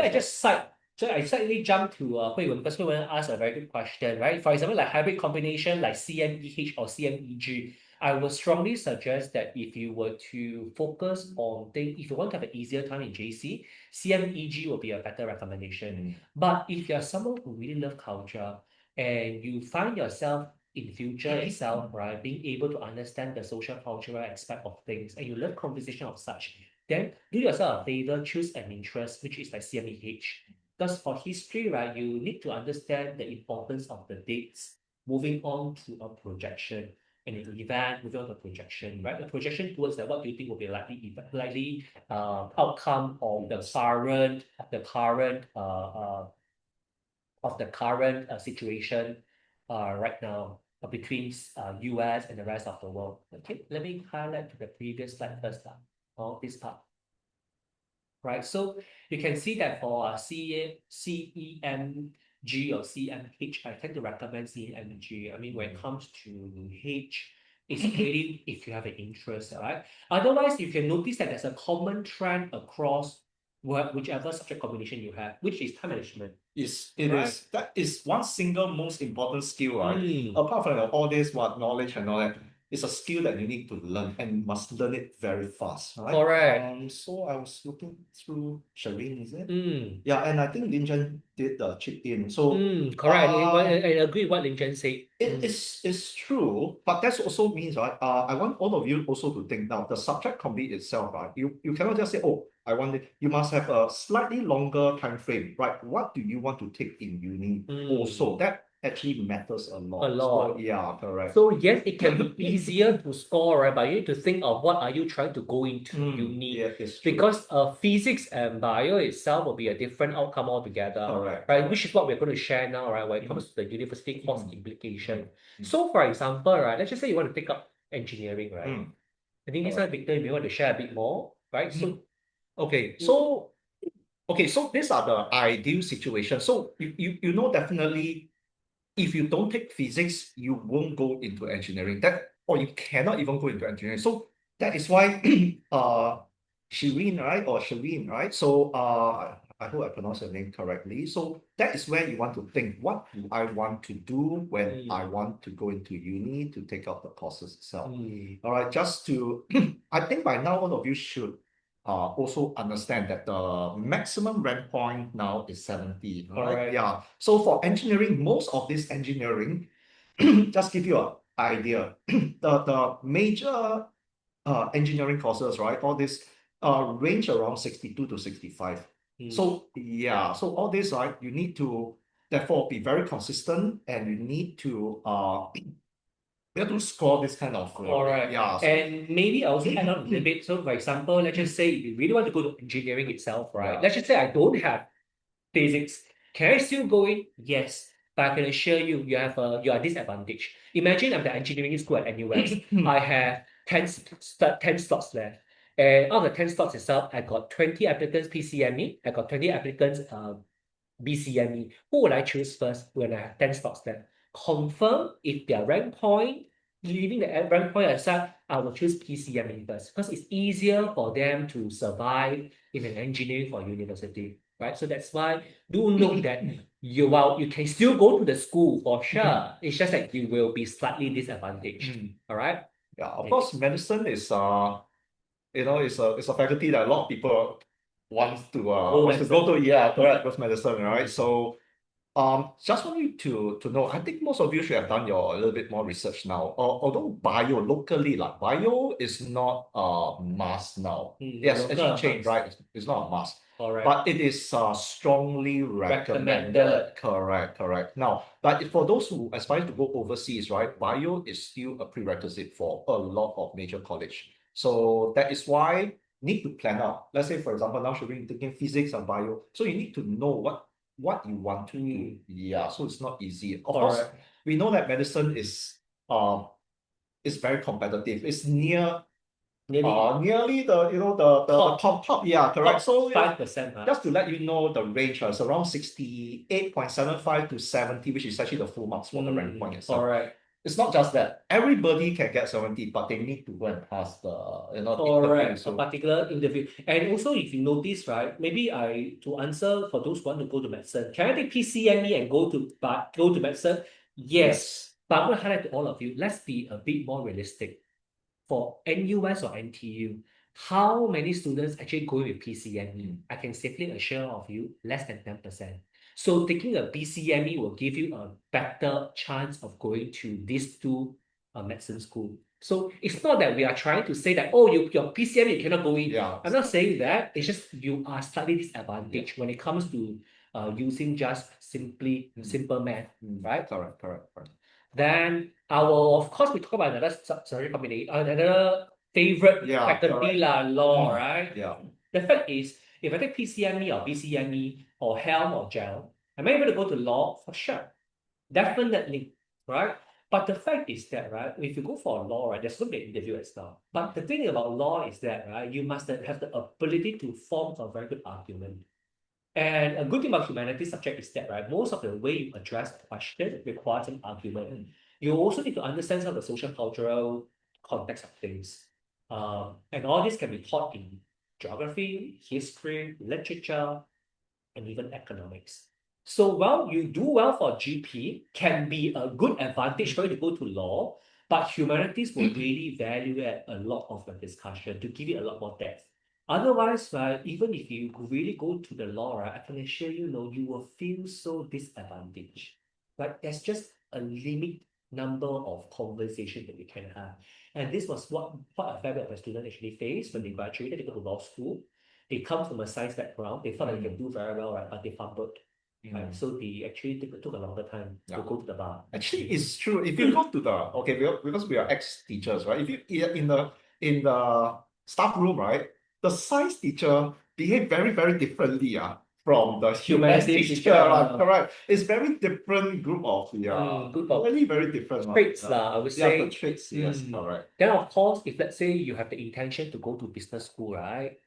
I slightly jump to Hui Wen because Hui Wen asked a very good question, right? For example, like hybrid combination like CMEH or CMEG, I would strongly suggest that if you were to focus on things, if you want to have an easier time in JC, CMEG will be a better recommendation. But if you're someone who really love culture and you find yourself in future itself, right, being able to understand the social cultural aspect of things, and you love conversation of such, then do yourself a favor, choose an interest, which is like CMEH. Because for history, right, you need to understand the importance of the dates moving on to a projection and an event moving on to a projection, right? The projection towards that, what do you think will be likely outcome of the current situation right now between US and the rest of the world. Okay, let me highlight to the previous slide first, this part. Right, so you can see that for CEMG or CMH, I tend to recommend CMG. I mean, when it comes to H, it's really if you have an interest, right? Otherwise, you can notice that there's a common trend across whichever subject combination you have, which is time management. That is one single most important skill, right? Apart from all this knowledge and all that, it's a skill that you need to learn and must learn it very fast, right? Correct. So I was looking through Shireen, is it? Yeah, and I think Lin Chen did the chip in. So correct. I agree with what Lin Chen said. It's true, but that also means, right? I want all of you also to think now, the subject combi itself, right? You cannot just say, oh, I want it. You must have a slightly longer time frame, right? What do you want to take in uni? Also, that actually matters a lot. A lot. So, yeah, correct. So yes, it can be easier to score, right? But you need to think of what are you trying to go into uni. Yeah, it's true. Because physics and bio itself will be a different outcome altogether. Correct. Right? Which is what we're going to share now, right? When it comes to the university course implication. So for example, right, let's just say you want to take up engineering, right? I think this one, Victor, you may want to share a bit more, right? So so these are the ideal situations. So you know definitely if you don't take physics, you won't go into engineering. Or you cannot even go into engineering. So that is why Shireen, right? Or Shireen, right? So I hope I pronounced her name correctly. So that is where you want to think, what do I want to do when I want to go into uni to take up the courses itself? All right, just to I think by now all of you should also understand that the maximum rank point now is 70. Right? Yeah. So for engineering, most of this engineering, just give you an idea. The major engineering courses, right? All this range around 62 to 65. So yeah, so all this, right, you need to therefore be very consistent, and you need to you have to score this kind of All right. yeah. And maybe I also add on a little bit. So, for example, let's just say if you really want to go to engineering itself, right? Yeah. Let's just say I don't have physics. Can I still go in? Yes. But I can assure you, you are disadvantaged. Imagine I'm the engineering school at NUS. I have 10 slots left. And out of the 10 slots itself, I got 20 applicants PCME. I got 20 applicants BCME. Who would I choose first when I have 10 slots left? Confirm if their rank point, leaving the rank point aside, I will choose PCME first because it's easier for them to survive in an engineering for university, right? So that's why do note that while you can still go to the school for sure, it's just that you will be slightly disadvantaged. All right. Yeah, of course, medicine is it's a faculty that a lot of people wants to go to. Yeah, correct, because medicine, right? So just want you to know, I think most of you should have done your a little bit more research now. Although bio locally, like bio is not a must now. Yes, Local actually changed, must. right? It's not a must. Correct. But it is strongly recommended. Recommended. Correct. Now, but for those who aspire to go overseas, right, bio is still a prerequisite for a lot of major college. So that is why need to plan out. Let's say, for example, now should be taking physics and bio. So you need to know what you want to do. Yeah, so it's not easy. Of course, Correct. we know that medicine is very competitive. It's nearly the top. Yeah, correct. So 5%, just to let you know the range, it's around 68.75 to 70, which is actually the full marks for the rank point itself. All right. It's not just that. Everybody can get 70, but they need to go and pass the Correct, interview. a particular interview. And also, if you notice, right, maybe to answer for those who want to go to medicine, can I take PCME and go to medicine? Yes. But I'm going to highlight to all of you, let's be a bit more realistic. For NUS or NTU, how many students actually go with PCME? I can safely assure of you, less than 10%. So taking a BCME will give you a better chance of going to these two medicine school. So it's not that we are trying to say that, oh, your PCME you cannot go in. Yeah. I'm not saying that. It's just you are slightly disadvantaged when it comes to using just simple math, right? Correct. Then of course, we talk about another sorry, combination, another favorite faculty law, right? Yeah. The fact is, if I take PCME or BCME or Helm or GEL, am I able to go to law? For sure. Definitely, right? But the fact is that, right, if you go for law, right, there's going to be an interview as well. But the thing about law is that, right, you must have the ability to form a very good argument. And a good thing about humanities subject is that, right, most of the way you address the question requires an argument. You also need to understand some of the social cultural context of things. And all this can be taught in geography, history, literature, and even economics. So while you do well for GP, can be a good advantage for you to go to law, but humanities will really value it a lot of the discussion to give it a lot more depth. Otherwise, right, even if you really go to the law, right, I can assure you, no, you will feel so disadvantaged. Right? There's just a limit number of conversation that you can have. And this was what a fair bit of a student actually faced when they graduated, they go to law school. They come from a science background, they thought they can do very well, right? But they fumbled. Right? So they actually took a longer time to go to the bar. Actually, it's true. If you go to because we are ex-teachers, right? If you in the staff room, right, the science teacher behave very, very differently, from the humanities teacher, correct. It's very different group of really very different traits, I would say. the traits, yes, correct. Then of course, if let's say you have the intention to go to business school, right?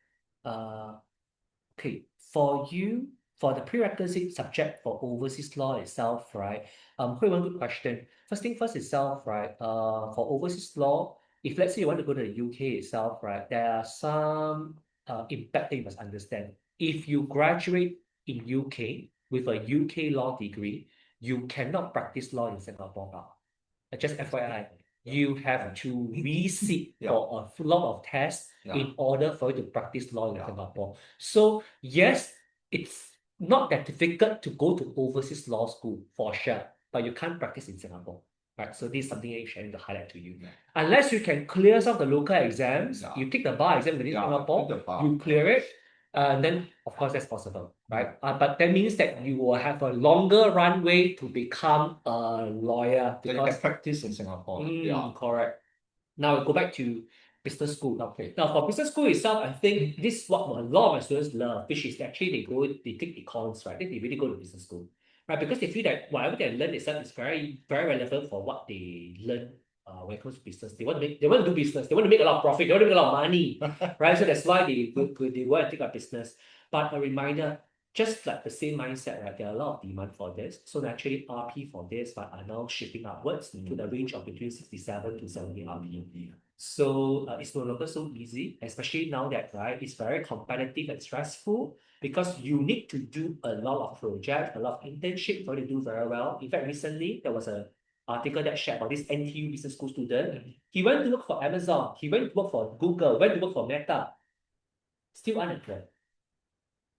Okay, for the prerequisite subject for overseas law itself, right? Hui, one good question. First thing first itself, right? For overseas law, if let's say you want to go to the UK itself, right, there are some impact that you must understand. If you graduate in UK with a UK law degree, you cannot practice law in Singapore now. Just FYI, you have to resit for a lot of tests in order for you to practice law in Singapore. So yes, it's not that difficult to go to overseas law school for sure, but you can't practice in Singapore. right? So this is something I'm trying to highlight to you. Unless you can clear some of the local exams, you take the bar exam within Singapore, you clear it, then of course that's possible, right? But that means that you will have a longer runway to become a lawyer Then you because can practice in Singapore. Yeah. correct. Now we go back to business school. Okay. Now for business school itself, I think this is what a lot of my students love, which is actually they take econs, right? They really go to business school, right? Because they feel that whatever they learn itself is very, very relevant for what they learn when it comes to business. They want to do business. They want to make a lot of profit. They want to make a lot of money, right? So that's why they want to take up business. But a reminder, just like the same mindset, right? There are a lot of demand for this. So naturally, RP for this but are now shifting upwards to the range of between 67 to 70 RP. So it's no longer so easy, especially now that right, it's very competitive and stressful because you need to do a lot of projects, a lot of internship for you to do very well. In fact, recently there was a article that shared about this NTU business school student. He went to work for Amazon, he went to work for Google, went to work for Meta, still unemployed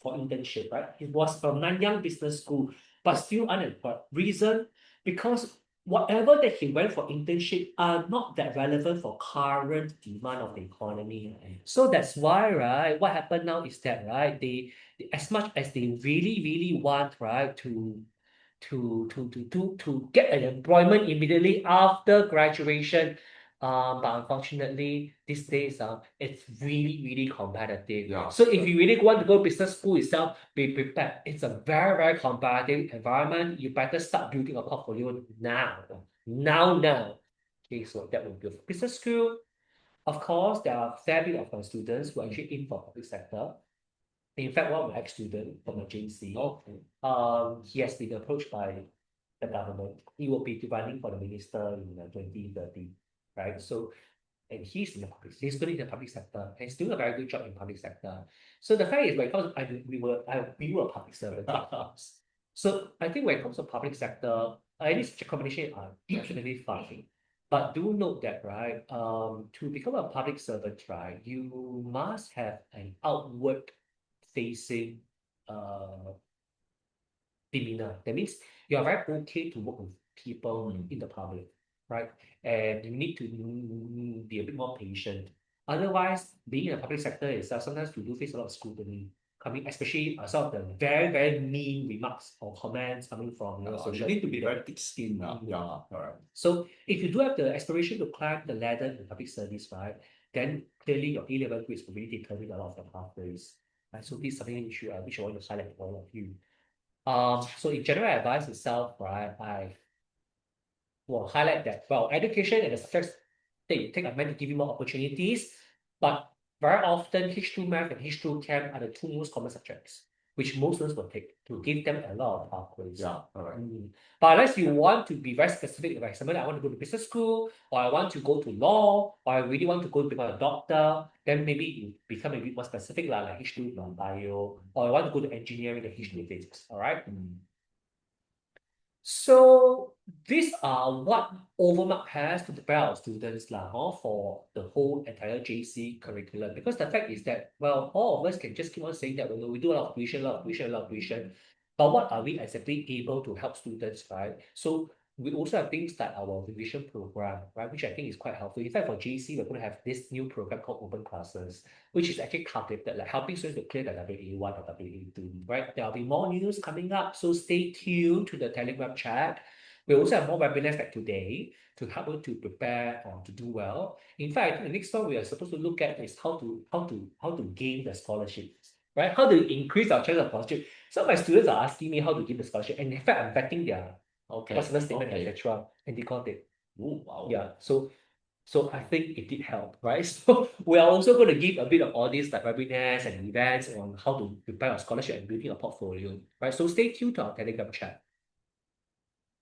for internship, right? He was from Nanyang Business School, but still unemployed. Reason? Because whatever that he went for internship are not that relevant for current demand of the economy. So that's why, right, what happened now is that, right, as much as they really, really want, right, to get an employment immediately after graduation. But unfortunately, these days, it's really, really competitive. Yeah. So if you really want to go business school itself, be prepared. It's a very, very competitive environment. You better start building a portfolio now. Now. Okay, so that will be for business school. Of course, there are a fair bit of my students who actually aim for public sector. In fact, one of my ex-student from my JC, he has been approached by the government. He will be running for the minister in 2030, right? So, and he's in the public, he's going in the public sector, and he's doing a very good job in public sector. So the fact is, when it comes, we were a public servant. So I think when it comes to public sector, any such a combination are definitely fine. But do note that, right, to become a public servant, right, you must have an outward facing demeanor. That means you are very okay to work with people in the public, right? And you need to be a bit more patient. Otherwise, being in the public sector itself, sometimes you do face a lot of scrutiny coming, especially some of the very, very mean remarks or comments coming from social. You need to be very thick-skinned. Yeah, correct. So if you do have the aspiration to climb the ladder in public service, right, then clearly your A-level grades will really determine a lot of the pathways. Right? So this is something which I want to highlight for all of you. So in general advice itself, right, I will highlight that, well, education and the subjects that you take are meant to give you more opportunities, but very often H2 Math and H2 Chem are the two most common subjects, which most students will take to give them a lot of pathways. Yeah, all right. But unless you want to be very specific, like somebody, I want to go to business school, or I want to go to law, or I really want to go to become a doctor, then maybe you become a bit more specific, like H2 bio, or I want to go to engineering, like H2 physics, all right? So these are what Overmark has to prepare our students for the whole entire JC curriculum. Because the fact is that, well, all of us can just keep on saying that we do a lot of tuition, a lot of tuition, a lot of tuition. But what are we exactly able to help students, right? So we also have things like our revision program, right, which I think is quite helpful. In fact, for JC, we're going to have this new program called Open Classes, which is actually targeted, like helping students to clear the WA1 or WA2, right? There'll be more news coming up, so stay tuned to the Telegram chat. We also have more webinars like today to help you to prepare or to do well. In fact, I think the next one we are supposed to look at is how to gain the scholarships, right? How to increase our chance of scholarship. So my students are asking me how to gain the scholarship, and in fact, I'm vetting their personal statement, etc. And they got it. Oh, wow. Yeah. So I think it did help, right? So we are also going to give a bit of all these like webinars and events on how to prepare a scholarship and building a portfolio, right? So stay tuned to our Telegram chat.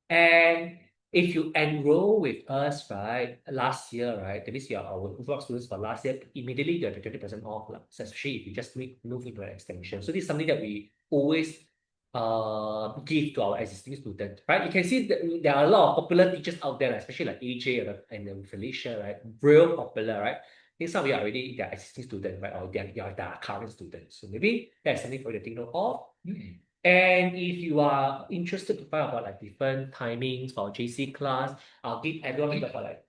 And if you enroll with us, right, last year, right, that means you are our overall students for last year, immediately you have 20% off, especially if you just move into an extension. So this is something that we always give to our existing students, right? You can see that there are a lot of popular teachers out there, especially like AJ and Felicia, right? Real popular, right? I think some of you are already their existing students, right? Or they are current students. So maybe that's something for you to think of. And if you are interested to find out about like different timings for JC class, I'll give everyone about like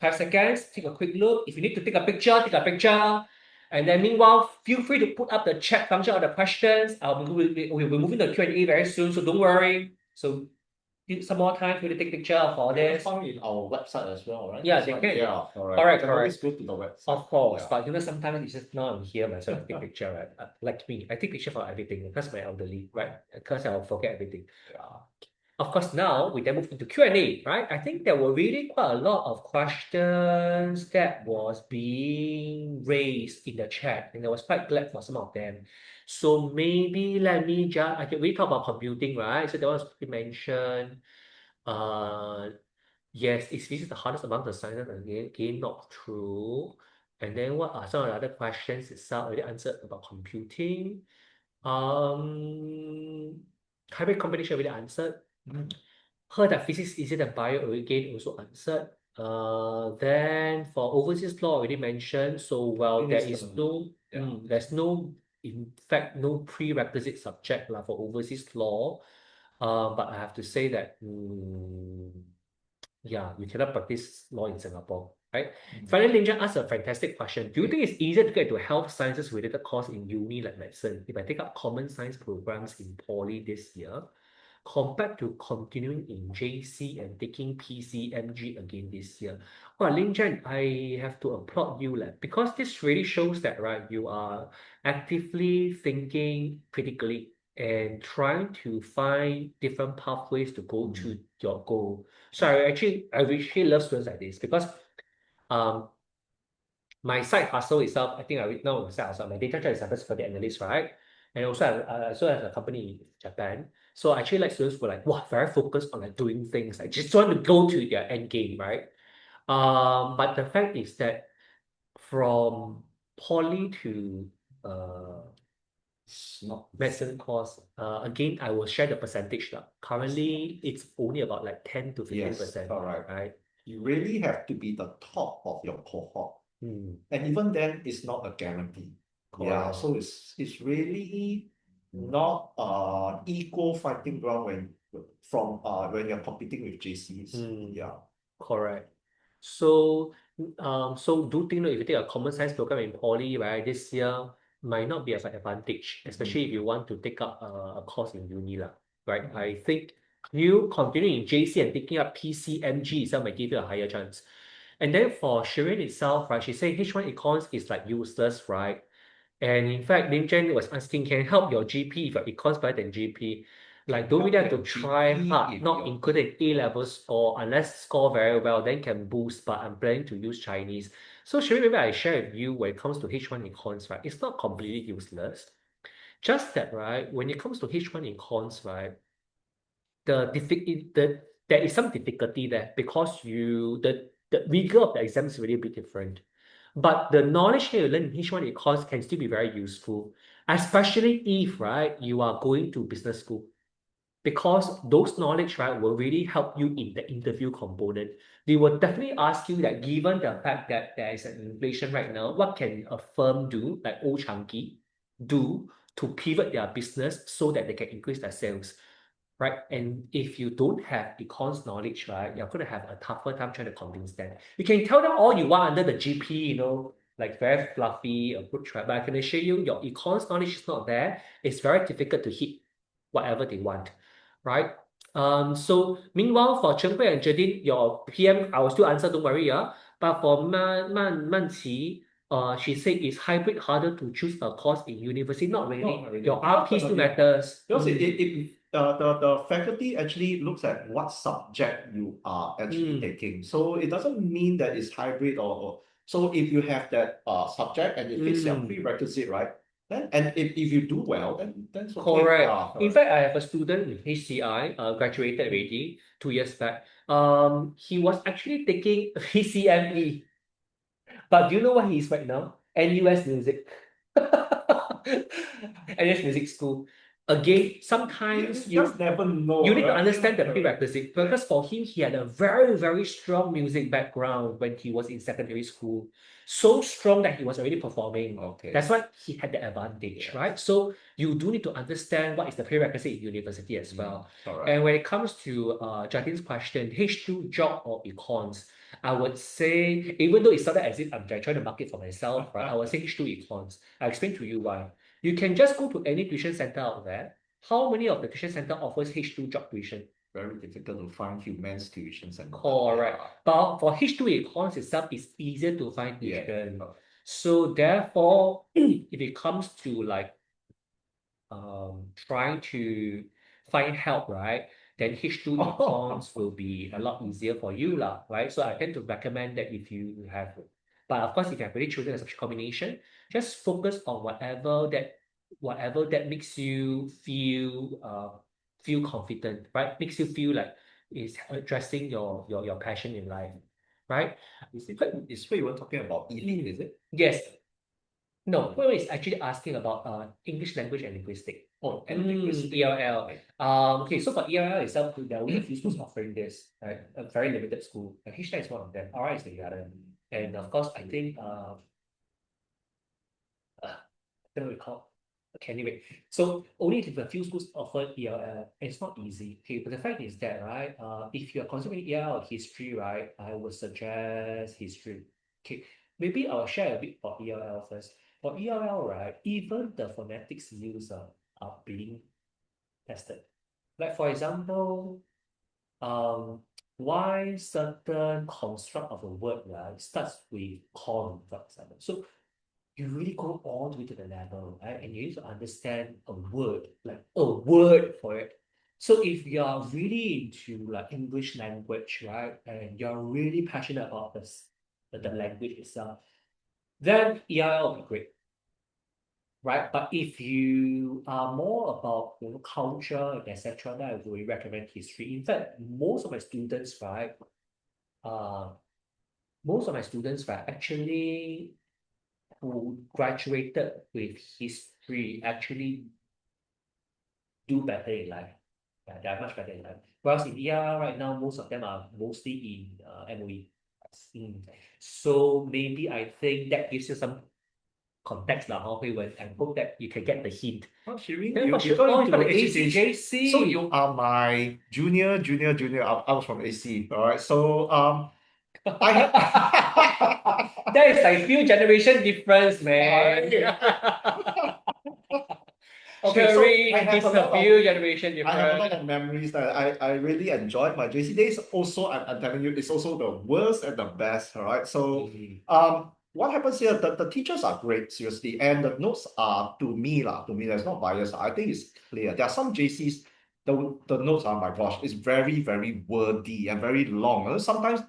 5 seconds, take a quick look. If you need to take a picture, take a picture. And then meanwhile, feel free to put up the chat function or the questions. We'll be moving the Q&A very soon, so don't worry. So give some more time for you to take picture of all They can this. find it in our website as well, right? Yeah, It's they like- can. Yeah, correct. Correct, You can always go to the website. Of course, Yeah. but sometimes it's just not on here, myself. I take picture, right? Like me, I take picture for everything because my elderly, right? Because I'll forget everything. Yeah. Of course, now we then move into Q&A, right? I think there were really quite a lot of questions that was being raised in the chat, and I was quite glad for some of them. So maybe let me just, we talk about computing, right? So there was mentioned, uh, yes, is this the hardest among the sciences? Again, not true. And then what are some of the other questions itself already answered about computing? Um, Hybrid combination already answered. Heard that physics is easier than bio again also answered. Then for overseas law already mentioned. So well, there is no, there's no, in fact, no prerequisite subject lah for overseas law. But I have to say that, yeah, you cannot practice law in Singapore, right? Finally, Linja asked a fantastic question. Do you think it's easier to get to health sciences related course in uni like medicine if I take up common science programs in poly this year compared to continuing in JC and taking PCMG again this year? Well, Linjan, I have to applaud you because this really shows that, right, you are actively thinking critically and trying to find different pathways to go to your goal. So I actually love students like this because um my side hustle itself, I think I know my side hustle, my data is cybersecurity analyst, right? And also I also have a company in Japan. So I actually like students who are like, wow, very focused on like doing things, like just want to go to their end game, right? But the fact is that from poly to It's not medicine course, again, I will share the percentage now. Currently, it's only about like 10 to 15%, correct. right? You really have to be the top of your cohort. And even then, it's not a guarantee. Yeah, Correct. so it's really not equal fighting ground when you're competing with JCs. Yeah. Correct. So, so do think that if you take a common science program in poly, right, this year might not be of an advantage, especially if you want to take up a course in uni, lah, right? I think you continuing in JC and taking up PCMG itself might give you a higher chance. And then for Shirin itself, right, she said H1 econs is like useless, right? And in fact, Lin Chen was asking, can you help your GP if your econs better than GP? Like, don't really have to try hard, not including A-level score, unless score very well, then can boost, but I'm planning to use Chinese. So Shirin, maybe I share with you when it comes to H1 econs, right? It's not completely useless. Just that, right, when it comes to H1 econs, right, there is some difficulty there because the rigor of the exam is really a bit different. But the knowledge that you learn in H1 econs can still be very useful, especially if, right, you are going to business school. Because those knowledge, right, will really help you in the interview component. They will definitely ask you that given the fact that there is an inflation right now, what can a firm do, like Old Chunky, do to pivot their business so that they can increase their sales? Right? And if you don't have econs knowledge, right, you're going to have a tougher time trying to convince them. You can tell them all you want under the GP, like very fluffy approach, right? But I can assure you, your econs knowledge is not there. It's very difficult to hit whatever they want, right? So meanwhile, for Chen Hui and Jadine, your PM, I will still answer, don't worry, yeah. But for Man Qi, she said it's hybrid harder to choose a course in university. Not really. Not really. Your RP still matters. Because the faculty actually looks at what subject you are actually taking. So it doesn't mean that it's hybrid or so if you have that subject and it fits your prerequisite, right? Then and if you do well, then that's okay. Correct. In fact, I have a student with HCI, graduated already 2 years back. He was actually taking PCME, but do you know what he is right now? NUS Music. NUS Music School. Again, sometimes You just never know, you need to right? understand the Correct. prerequisite because for him, he had a very, very strong music background when he was in secondary school. So strong that he was already performing. Okay. That's why he had the advantage, Yes. right? So you do need to understand what is the prerequisite in university as well. Correct. And when it comes to Justin's question, H2 job or econs, I would say, even though it started as if I'm trying to market for myself, right? I would say H2 econs. I'll explain to you why. You can just go to any tuition center out there. How many of the tuition center offers H2 job tuition? Very difficult to find humans tuition center. Correct. But for H2 econs itself, it's easier to find Yeah. tuition. So therefore, if it comes to like trying to find help, right? Then H2 econs will be a lot easier for you, lah, right? So I tend to recommend that if you have, but of course, if you have really chosen a such combination, just focus on whatever that makes you feel confident, right? Makes you feel like is addressing your passion in life, right? Is what you were talking about elite, is it? Yes. No, wait, it's actually asking about English language and linguistic. Oh, and linguistic. ELL. Okay, so for ELL itself, there are only a few schools offering this, right? A very limited school. HTech is one of them. RI is the other. And of course, I think I don't recall. Okay, anyway, so only a few schools offer ELL. It's not easy. Okay, but the fact is that, right, if you're considering ELL or history, right, I would suggest history. Okay, maybe I'll share a bit about ELL first. For ELL, right, even the phonetics used are being tested. Like for example, um, why certain construct of a word, right, starts with con, for example. So you really go all the way to the level, right? And you need to understand a word, like a word for it. So if you are really into like English language, right, and you're really passionate about this, the language itself, then EIL will be great, right? But if you are more about culture and etc., then I would really recommend history. In fact, uh, most of my students, right, actually who graduated with history actually do better in life. Yeah, they are much better in life. Whereas in ER right now, most of them are mostly in MOE. Mm. So maybe I think that gives you some context lah, Hui Wen, and hope that you can get the hint. Oh, Shirin, Then what you should got oh, into you got the AC, HCC. JC. So you are my junior. I was from AC. All right. So I have That is like few generation difference, man. okay, so Sherry, I have this a is a lot few of generation I have a lot difference. of memories that I really enjoyed my JC days. Also, I'm telling you, it's also the worst and the best. All right. So what happens here? The teachers are great, seriously, and the notes are to me, there's not bias. I think it's clear. There are some JCs, the notes are, my gosh, it's very, very wordy and very long. Sometimes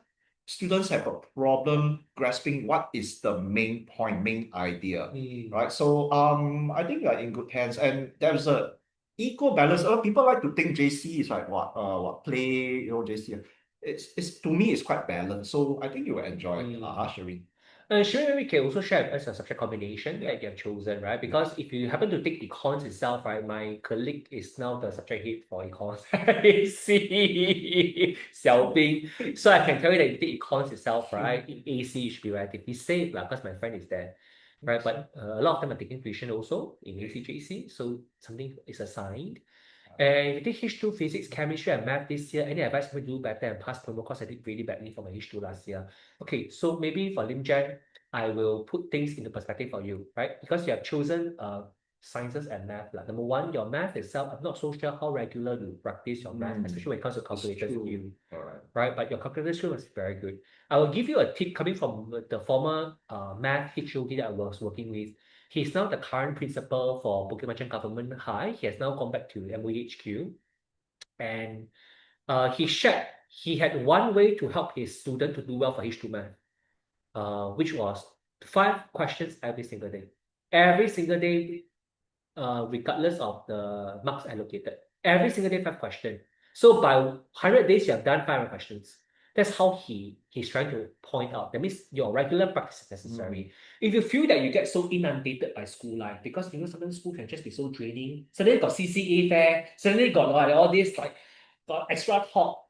students have a problem grasping what is the main point, main idea. Right. So I think you are in good hands, and there's a equal balance. People like to think JC is like what play, JC. It's to me it's quite balanced. So I think you will enjoy it, Shireen. Sure, we can also share as a subject combination that you have chosen, right? Because if you happen to take econs itself, right, my colleague is now the subject head for econs. AC, Xiao Bing. So I can tell you that if you take econs itself, right, in AC you should be relatively safe, because my friend is there, right? But a lot of them are taking tuition also in ACJC, so something is assigned. And if you take H2 physics, chemistry, and math this year, any advice for me to do better and pass promo course I did really badly for my H2 last year? Okay, so maybe for Lim Jan, I will put things into perspective for you, right? Because you have chosen sciences and math. Like, number one, your math itself, I'm not so sure how regular you practice your math, especially when it comes to calculator skill, right? But your calculator skill is very good. I will give you a tip coming from the former math HOD that I was working with. He's now the current principal for Bukit Panjang Government High. He has now gone back to MOEHQ. And he had one way to help his student to do well for H2 math, which was 5 questions every single day. Every single day, regardless of the marks allocated. Every single day, 5 questions. So by 100 days, you have done 500 questions. That's how he's trying to point out. That means your regular practice is necessary. If you feel that you get so inundated by school life, because sometimes school can just be so draining. Suddenly got CCA fair, suddenly got like all this like got extra talk.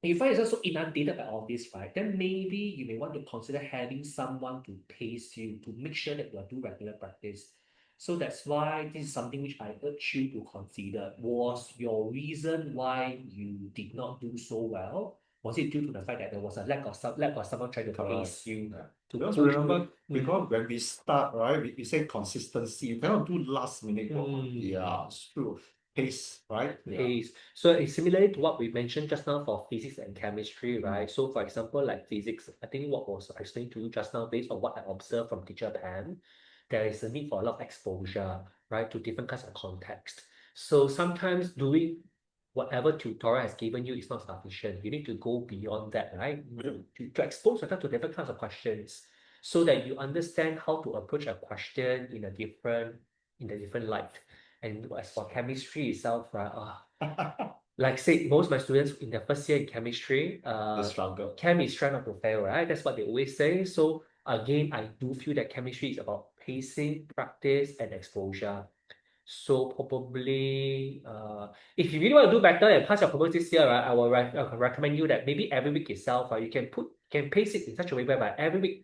And you find yourself so inundated by all this, right? Then maybe you may want to consider having someone to pace you to make sure that you are doing regular practice. So that's why this is something which I urge you to consider. Was your reason why you did not do so well? Was it due to the fact that there was a lack of someone trying to pace you Yeah. to Because push remember, you? because when we start, right, we say consistency. You cannot do last minute work. Mm. Yeah, it's true. Pace, right? Yeah. Pace. So it's similarly to what we mentioned just now for physics and chemistry, right? So for example, like physics, I think what was I explained to you just now, based on what I observed from teacher Pam, there is a need for a lot of exposure, right, to different kinds of context. So sometimes doing whatever tutorial has given you is not sufficient. You need to go beyond that, right? To expose yourself to different kinds of questions so that you understand how to approach a question in a different light. And as for chemistry itself, right, like say most of my students in their first year in chemistry, The struggle. chem is try not to fail, right? That's what they always say. So again, I do feel that chemistry is about pacing, practice, and exposure. So probably, if you really want to do better and pass your proposal this year, right, I can recommend you that maybe every week itself, you can pace it in such a way whereby every week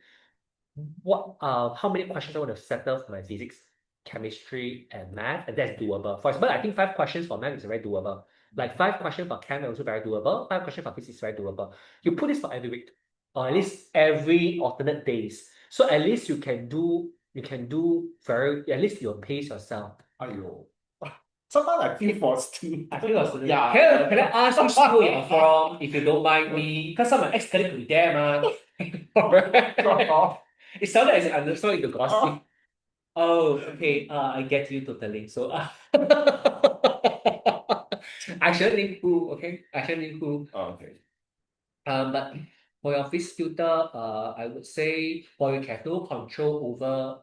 how many questions I want to settle for my physics, chemistry, and math, and that's doable. For example, I think 5 questions for math is very doable. Like 5 questions for chem is also very doable. 5 questions for physics is very doable. You put this for every week, or at least every alternate days. So at least you can do very at least you'll pace yourself. Ayo. Sometimes I feel for students. I feel like student. Yeah. Can I ask which school you're from, if you don't mind me? Because some of my ex-colleagues will be there, man. It sounded as if I'm so into gossip. Oh, okay. I get you totally. So, I shouldn't name who, okay? I shouldn't name who. Okay. But for your physics tutor, I would say, well, you have no control over,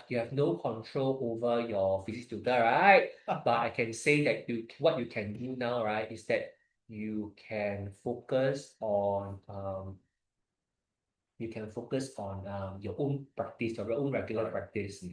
you have no control over your physics tutor, right? But I can say that what you can do now, right, is that you can focus on your own practice, your own regular practice.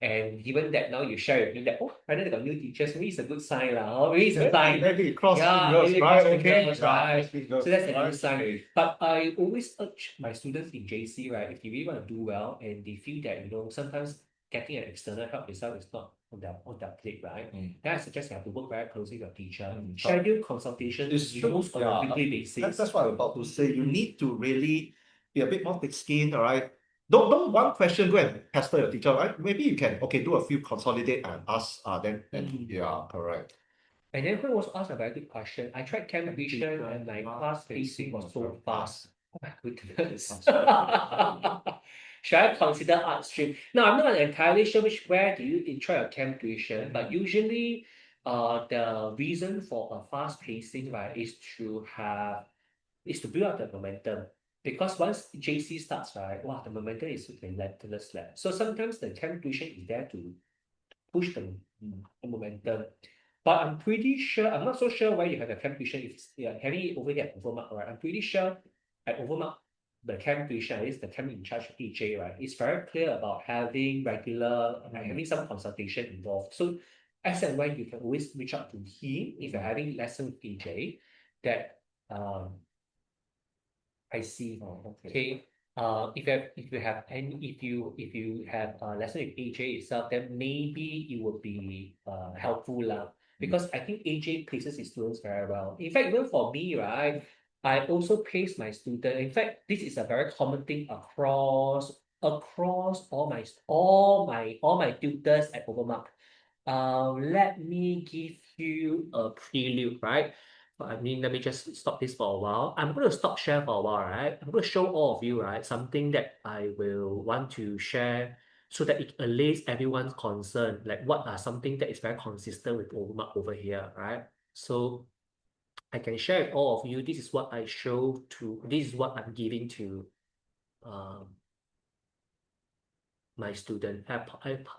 And given that now you share with me that, oh, finally they got new teachers, maybe it's a good sign. Maybe it's a sign. Maybe cross Yeah, fingers, maybe right? cross Okay. fingers, Yeah, right? cross fingers, So that's a right? good sign. Okay. But I always urge my students in JC, right, if you really want to do well and they feel that, sometimes getting an external help itself is not on their plate, right? Then I suggest you have to work very closely with your teacher. Schedule consultations It's true. most on a weekly basis. That's what I'm about to say. You need to really be a bit more thick-skinned, all right? Don't one question go and pester your teacher, right? Maybe you can do a few consolidate and ask then yeah, correct. And then who also asked a very good question. I tried chem vision and my class pacing was so fast. Oh my goodness. Should I consider art stream? Now I'm not entirely sure where do you try your chem tuition, but usually the reason for a fast pacing, right, is to build up the momentum. Because once JC starts, right, wow, the momentum is relentless. So sometimes the chem tuition is there to push the momentum. But I'm not so sure where you have your camp tuition. If having it over here at Overmark, right? I'm pretty sure at Overmark, the camp tuition, at least the camp in charge AJ, right? It's very clear about having regular, having some consultation involved. So as and when you can always reach out to him if you're having lesson with AJ, that I see. Okay. If you have a lesson with AJ itself, then maybe it would be helpful lah. Because I think AJ places his students very well. In fact, even for me, right, I also pace my student. In fact, this is a very common thing across all my tutors at Overmark. Let me give you a prelude, right? Let me just stop this for a while. I'm going to stop share for a while, right? I'm going to show all of you, right, something that I will want to share so that it allays everyone's concern. Like what are something that is very consistent with Overmark over here, right? So I can share with all of you. This is what this is what I'm giving to my student.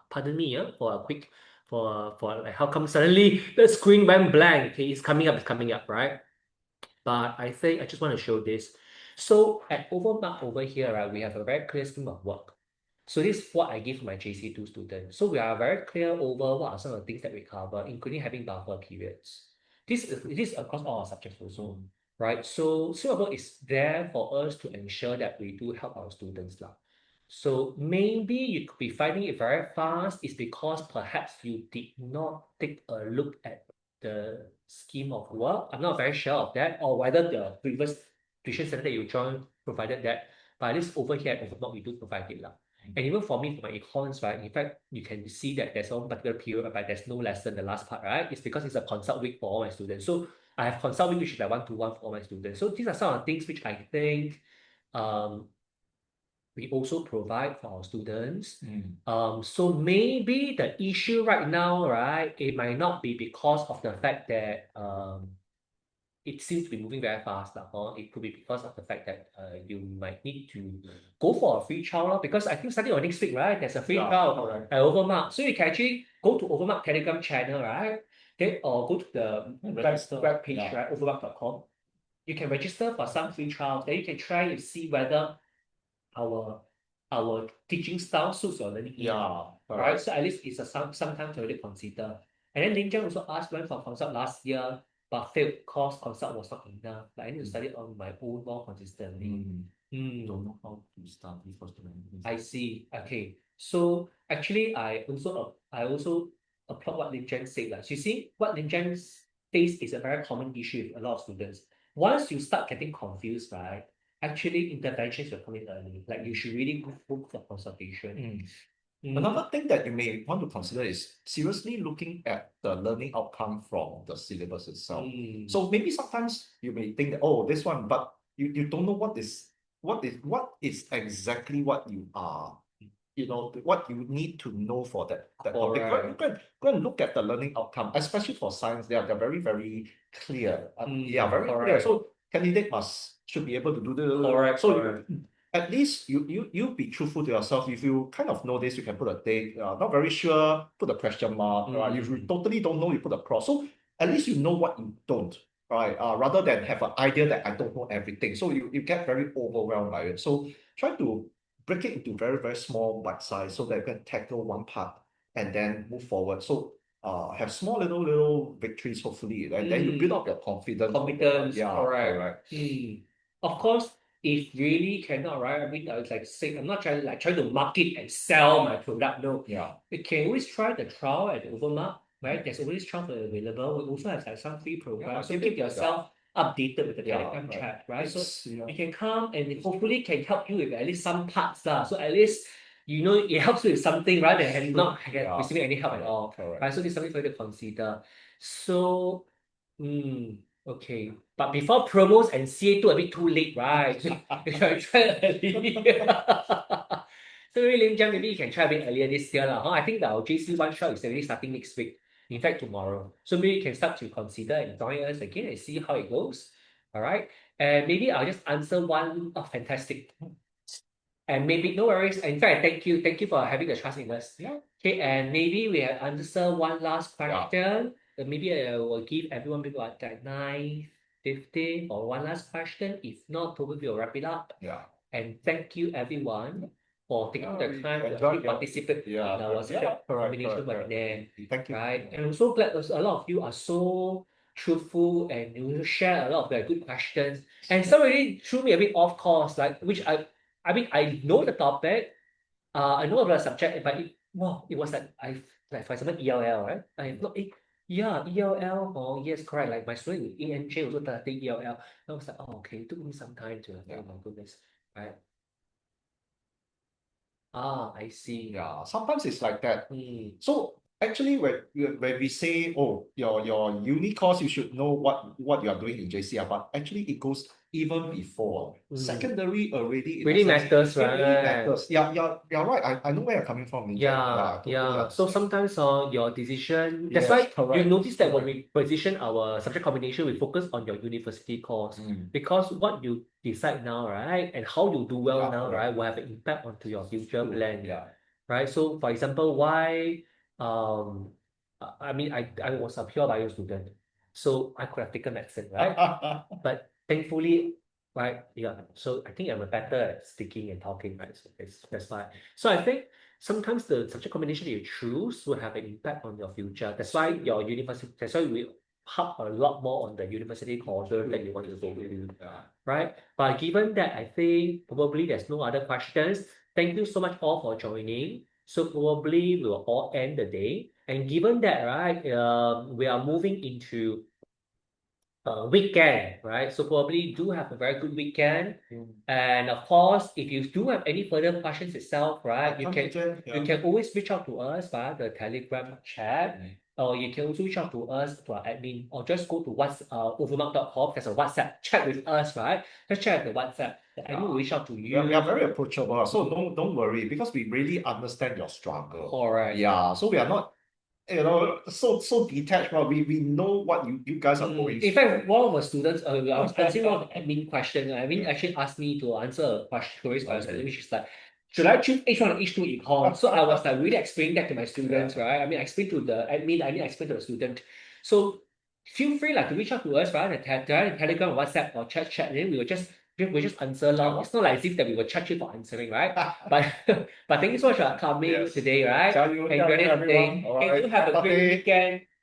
Pardon me, for a quick for like how come suddenly the screen went blank? Okay, it's coming up, right? But I think I just want to show this. So at Overmark over here, right, we have a very clear scheme of work. So this is what I give my JC2 students. So we are very clear over what are some of the things that we cover, including having buffer periods. This is across all our subjects also, right? So scheme of work is there for us to ensure that we do help our students lah. So maybe you could be finding it very fast is because perhaps you did not take a look at the scheme of work. I'm not very sure of that, or whether the previous tuition center that you joined provided that. But at least over here at Overmark, we do provide it lah. And even for me, for my econs, right, in fact, you can see that there's one particular period whereby there's no lesson, the last part, right? It's because it's a consult week for all my students. So I have consult week, which is like one-to-one for all my students. So these are some of the things which I think um, we also provide for our students. So maybe the issue right now, right, it might not be because of the fact that it seems to be moving very fast now, or it could be because of the fact that you might need to go for a free trial, because I think starting on next week, right, there's a free trial correct. at Overmark. So you can actually go to Overmark Telegram channel, right? Okay, or go to the web page, right, overmark.com. You can register for some free trials. Then you can try and see whether our our teaching style suits your learning need. Right? correct. So at least it's a sometimes to really consider. And then Lin Jiang also asked, went for consult last year, but failed because consult was not enough. Like I need to study on my own more consistently. Don't know how to study for students. I see. Okay. So actually, I also applaud what Lin Jiang said. Like, you see, what Lin Jiang face is a very common issue with a lot of students. Once you start getting confused, right? Actually, interventions will come in early. Like you should really go for consultation. Another thing that you may want to consider is seriously looking at the learning outcome from the syllabus itself. So maybe sometimes you may think that, oh, this one, but you don't know what is exactly what you are, what you need to know for that topic. Correct. Go and look at the learning outcome, especially for science. They're very, very clear. Very clear. Correct. So candidate should be able to do the Correct. so at least you be truthful to yourself. If you kind of know this, you can put a date. Not very sure, put a question mark. Right? If you totally don't know, you put a cross. So at least you know what you don't. Right. Rather than have an idea that I don't know everything. So you get very overwhelmed by it. So try to break it into very, very small bite size so that you can tackle one part and then move forward. So have small little victories, hopefully. And then you build up your confidence. Confidence, correct. Of course, if really cannot, right? I mean, I was like saying, I'm not trying to market and sell my product. No, you can always try the trial at Overmark, right? There's always trial available. We also have like some free programs. So keep yourself updated with the Telegram chat, right? So you can come and it hopefully can help you with at least some parts. So at least it helps you with something rather than not receiving any help at all. Right? So this is something for you to consider. So okay. But before promos and CA2 a bit too late, right? You can try early. So really, Lim Jiang, maybe you can try a bit earlier this year. I think our JC1 shot is already starting next week. In fact, tomorrow. So maybe you can start to consider and join us again and see how it goes. All right. And maybe I'll just answer one. Oh, fantastic. And maybe no worries. In fact, thank you. Thank you for having the trust in us. Okay, and maybe we have answer one last question. Maybe I will give everyone maybe like 9:50 for one last question. If not, probably we'll wrap it up. And thank you everyone for taking the time to actually participate in our combination webinar. Thank you. Right. And I'm so glad a lot of you are so truthful and you share a lot of very good questions. And some really threw me a bit off course, like which I mean I know the topic, I know about the subject, but it was like for example ELL, right? I not ELL. Oh yes, correct. Like my student with ENJ also studying ELL. I was like, oh okay, it took me some time to oh my goodness. Right. I see. Sometimes it's like that. So actually, when we say, oh, your uni course, you should know what you are doing in JCR, but actually it goes even before. Secondary already really matters, it right? really matters. You're right. I know where you're coming from. Yeah. So sometimes your decision. That's why you notice that when we position our subject combination, we focus on your university course because what you decide now, right, and how you do well now, right, will have an impact onto your future plan. Right. So for example, why I mean I was a pure bio student, so I could have taken medicine, right? But thankfully right? Yeah. So I think I'm better at speaking and talking, right? So that's why. So I think sometimes the subject combination you choose will have an impact on your future. That's why your university. That's why we harp a lot more on the university courses that you want to go into, Yeah. right? But given that, I think probably there's no other questions. Thank you so much all for joining. So probably we'll all end the day. And given that, right, we are moving into weekend, right? So probably do have a very good weekend. And of course, if you do have any further questions itself, right, you can always reach out to us via the Telegram chat, or you can also reach out to us to our admin, or just go to overmug.com. There's a WhatsApp chat with us, right? Just chat the WhatsApp. The admin will reach out to We are you. very approachable, so don't worry because we really understand your struggle. All right. Yeah, so we are not so detached, but we know what you guys are going In through. fact, one of the students, I was answering one of the admin question. I mean, actually asked me to answer a question queries by a student, which is like, should I choose H1 or H2 econ? So I was like really explaining that to my students, right? I mean, I explained to the admin, I mean, I explained to the student. So feel free like to reach out to us, right? The Telegram, WhatsApp, or chat, and then we will just answer long. It's not like as if that we will charge you for answering, right? But but thank you so much for coming Yes. today, right? Tell you, And joining us today. everyone. All And right. you have a great Okay. weekend.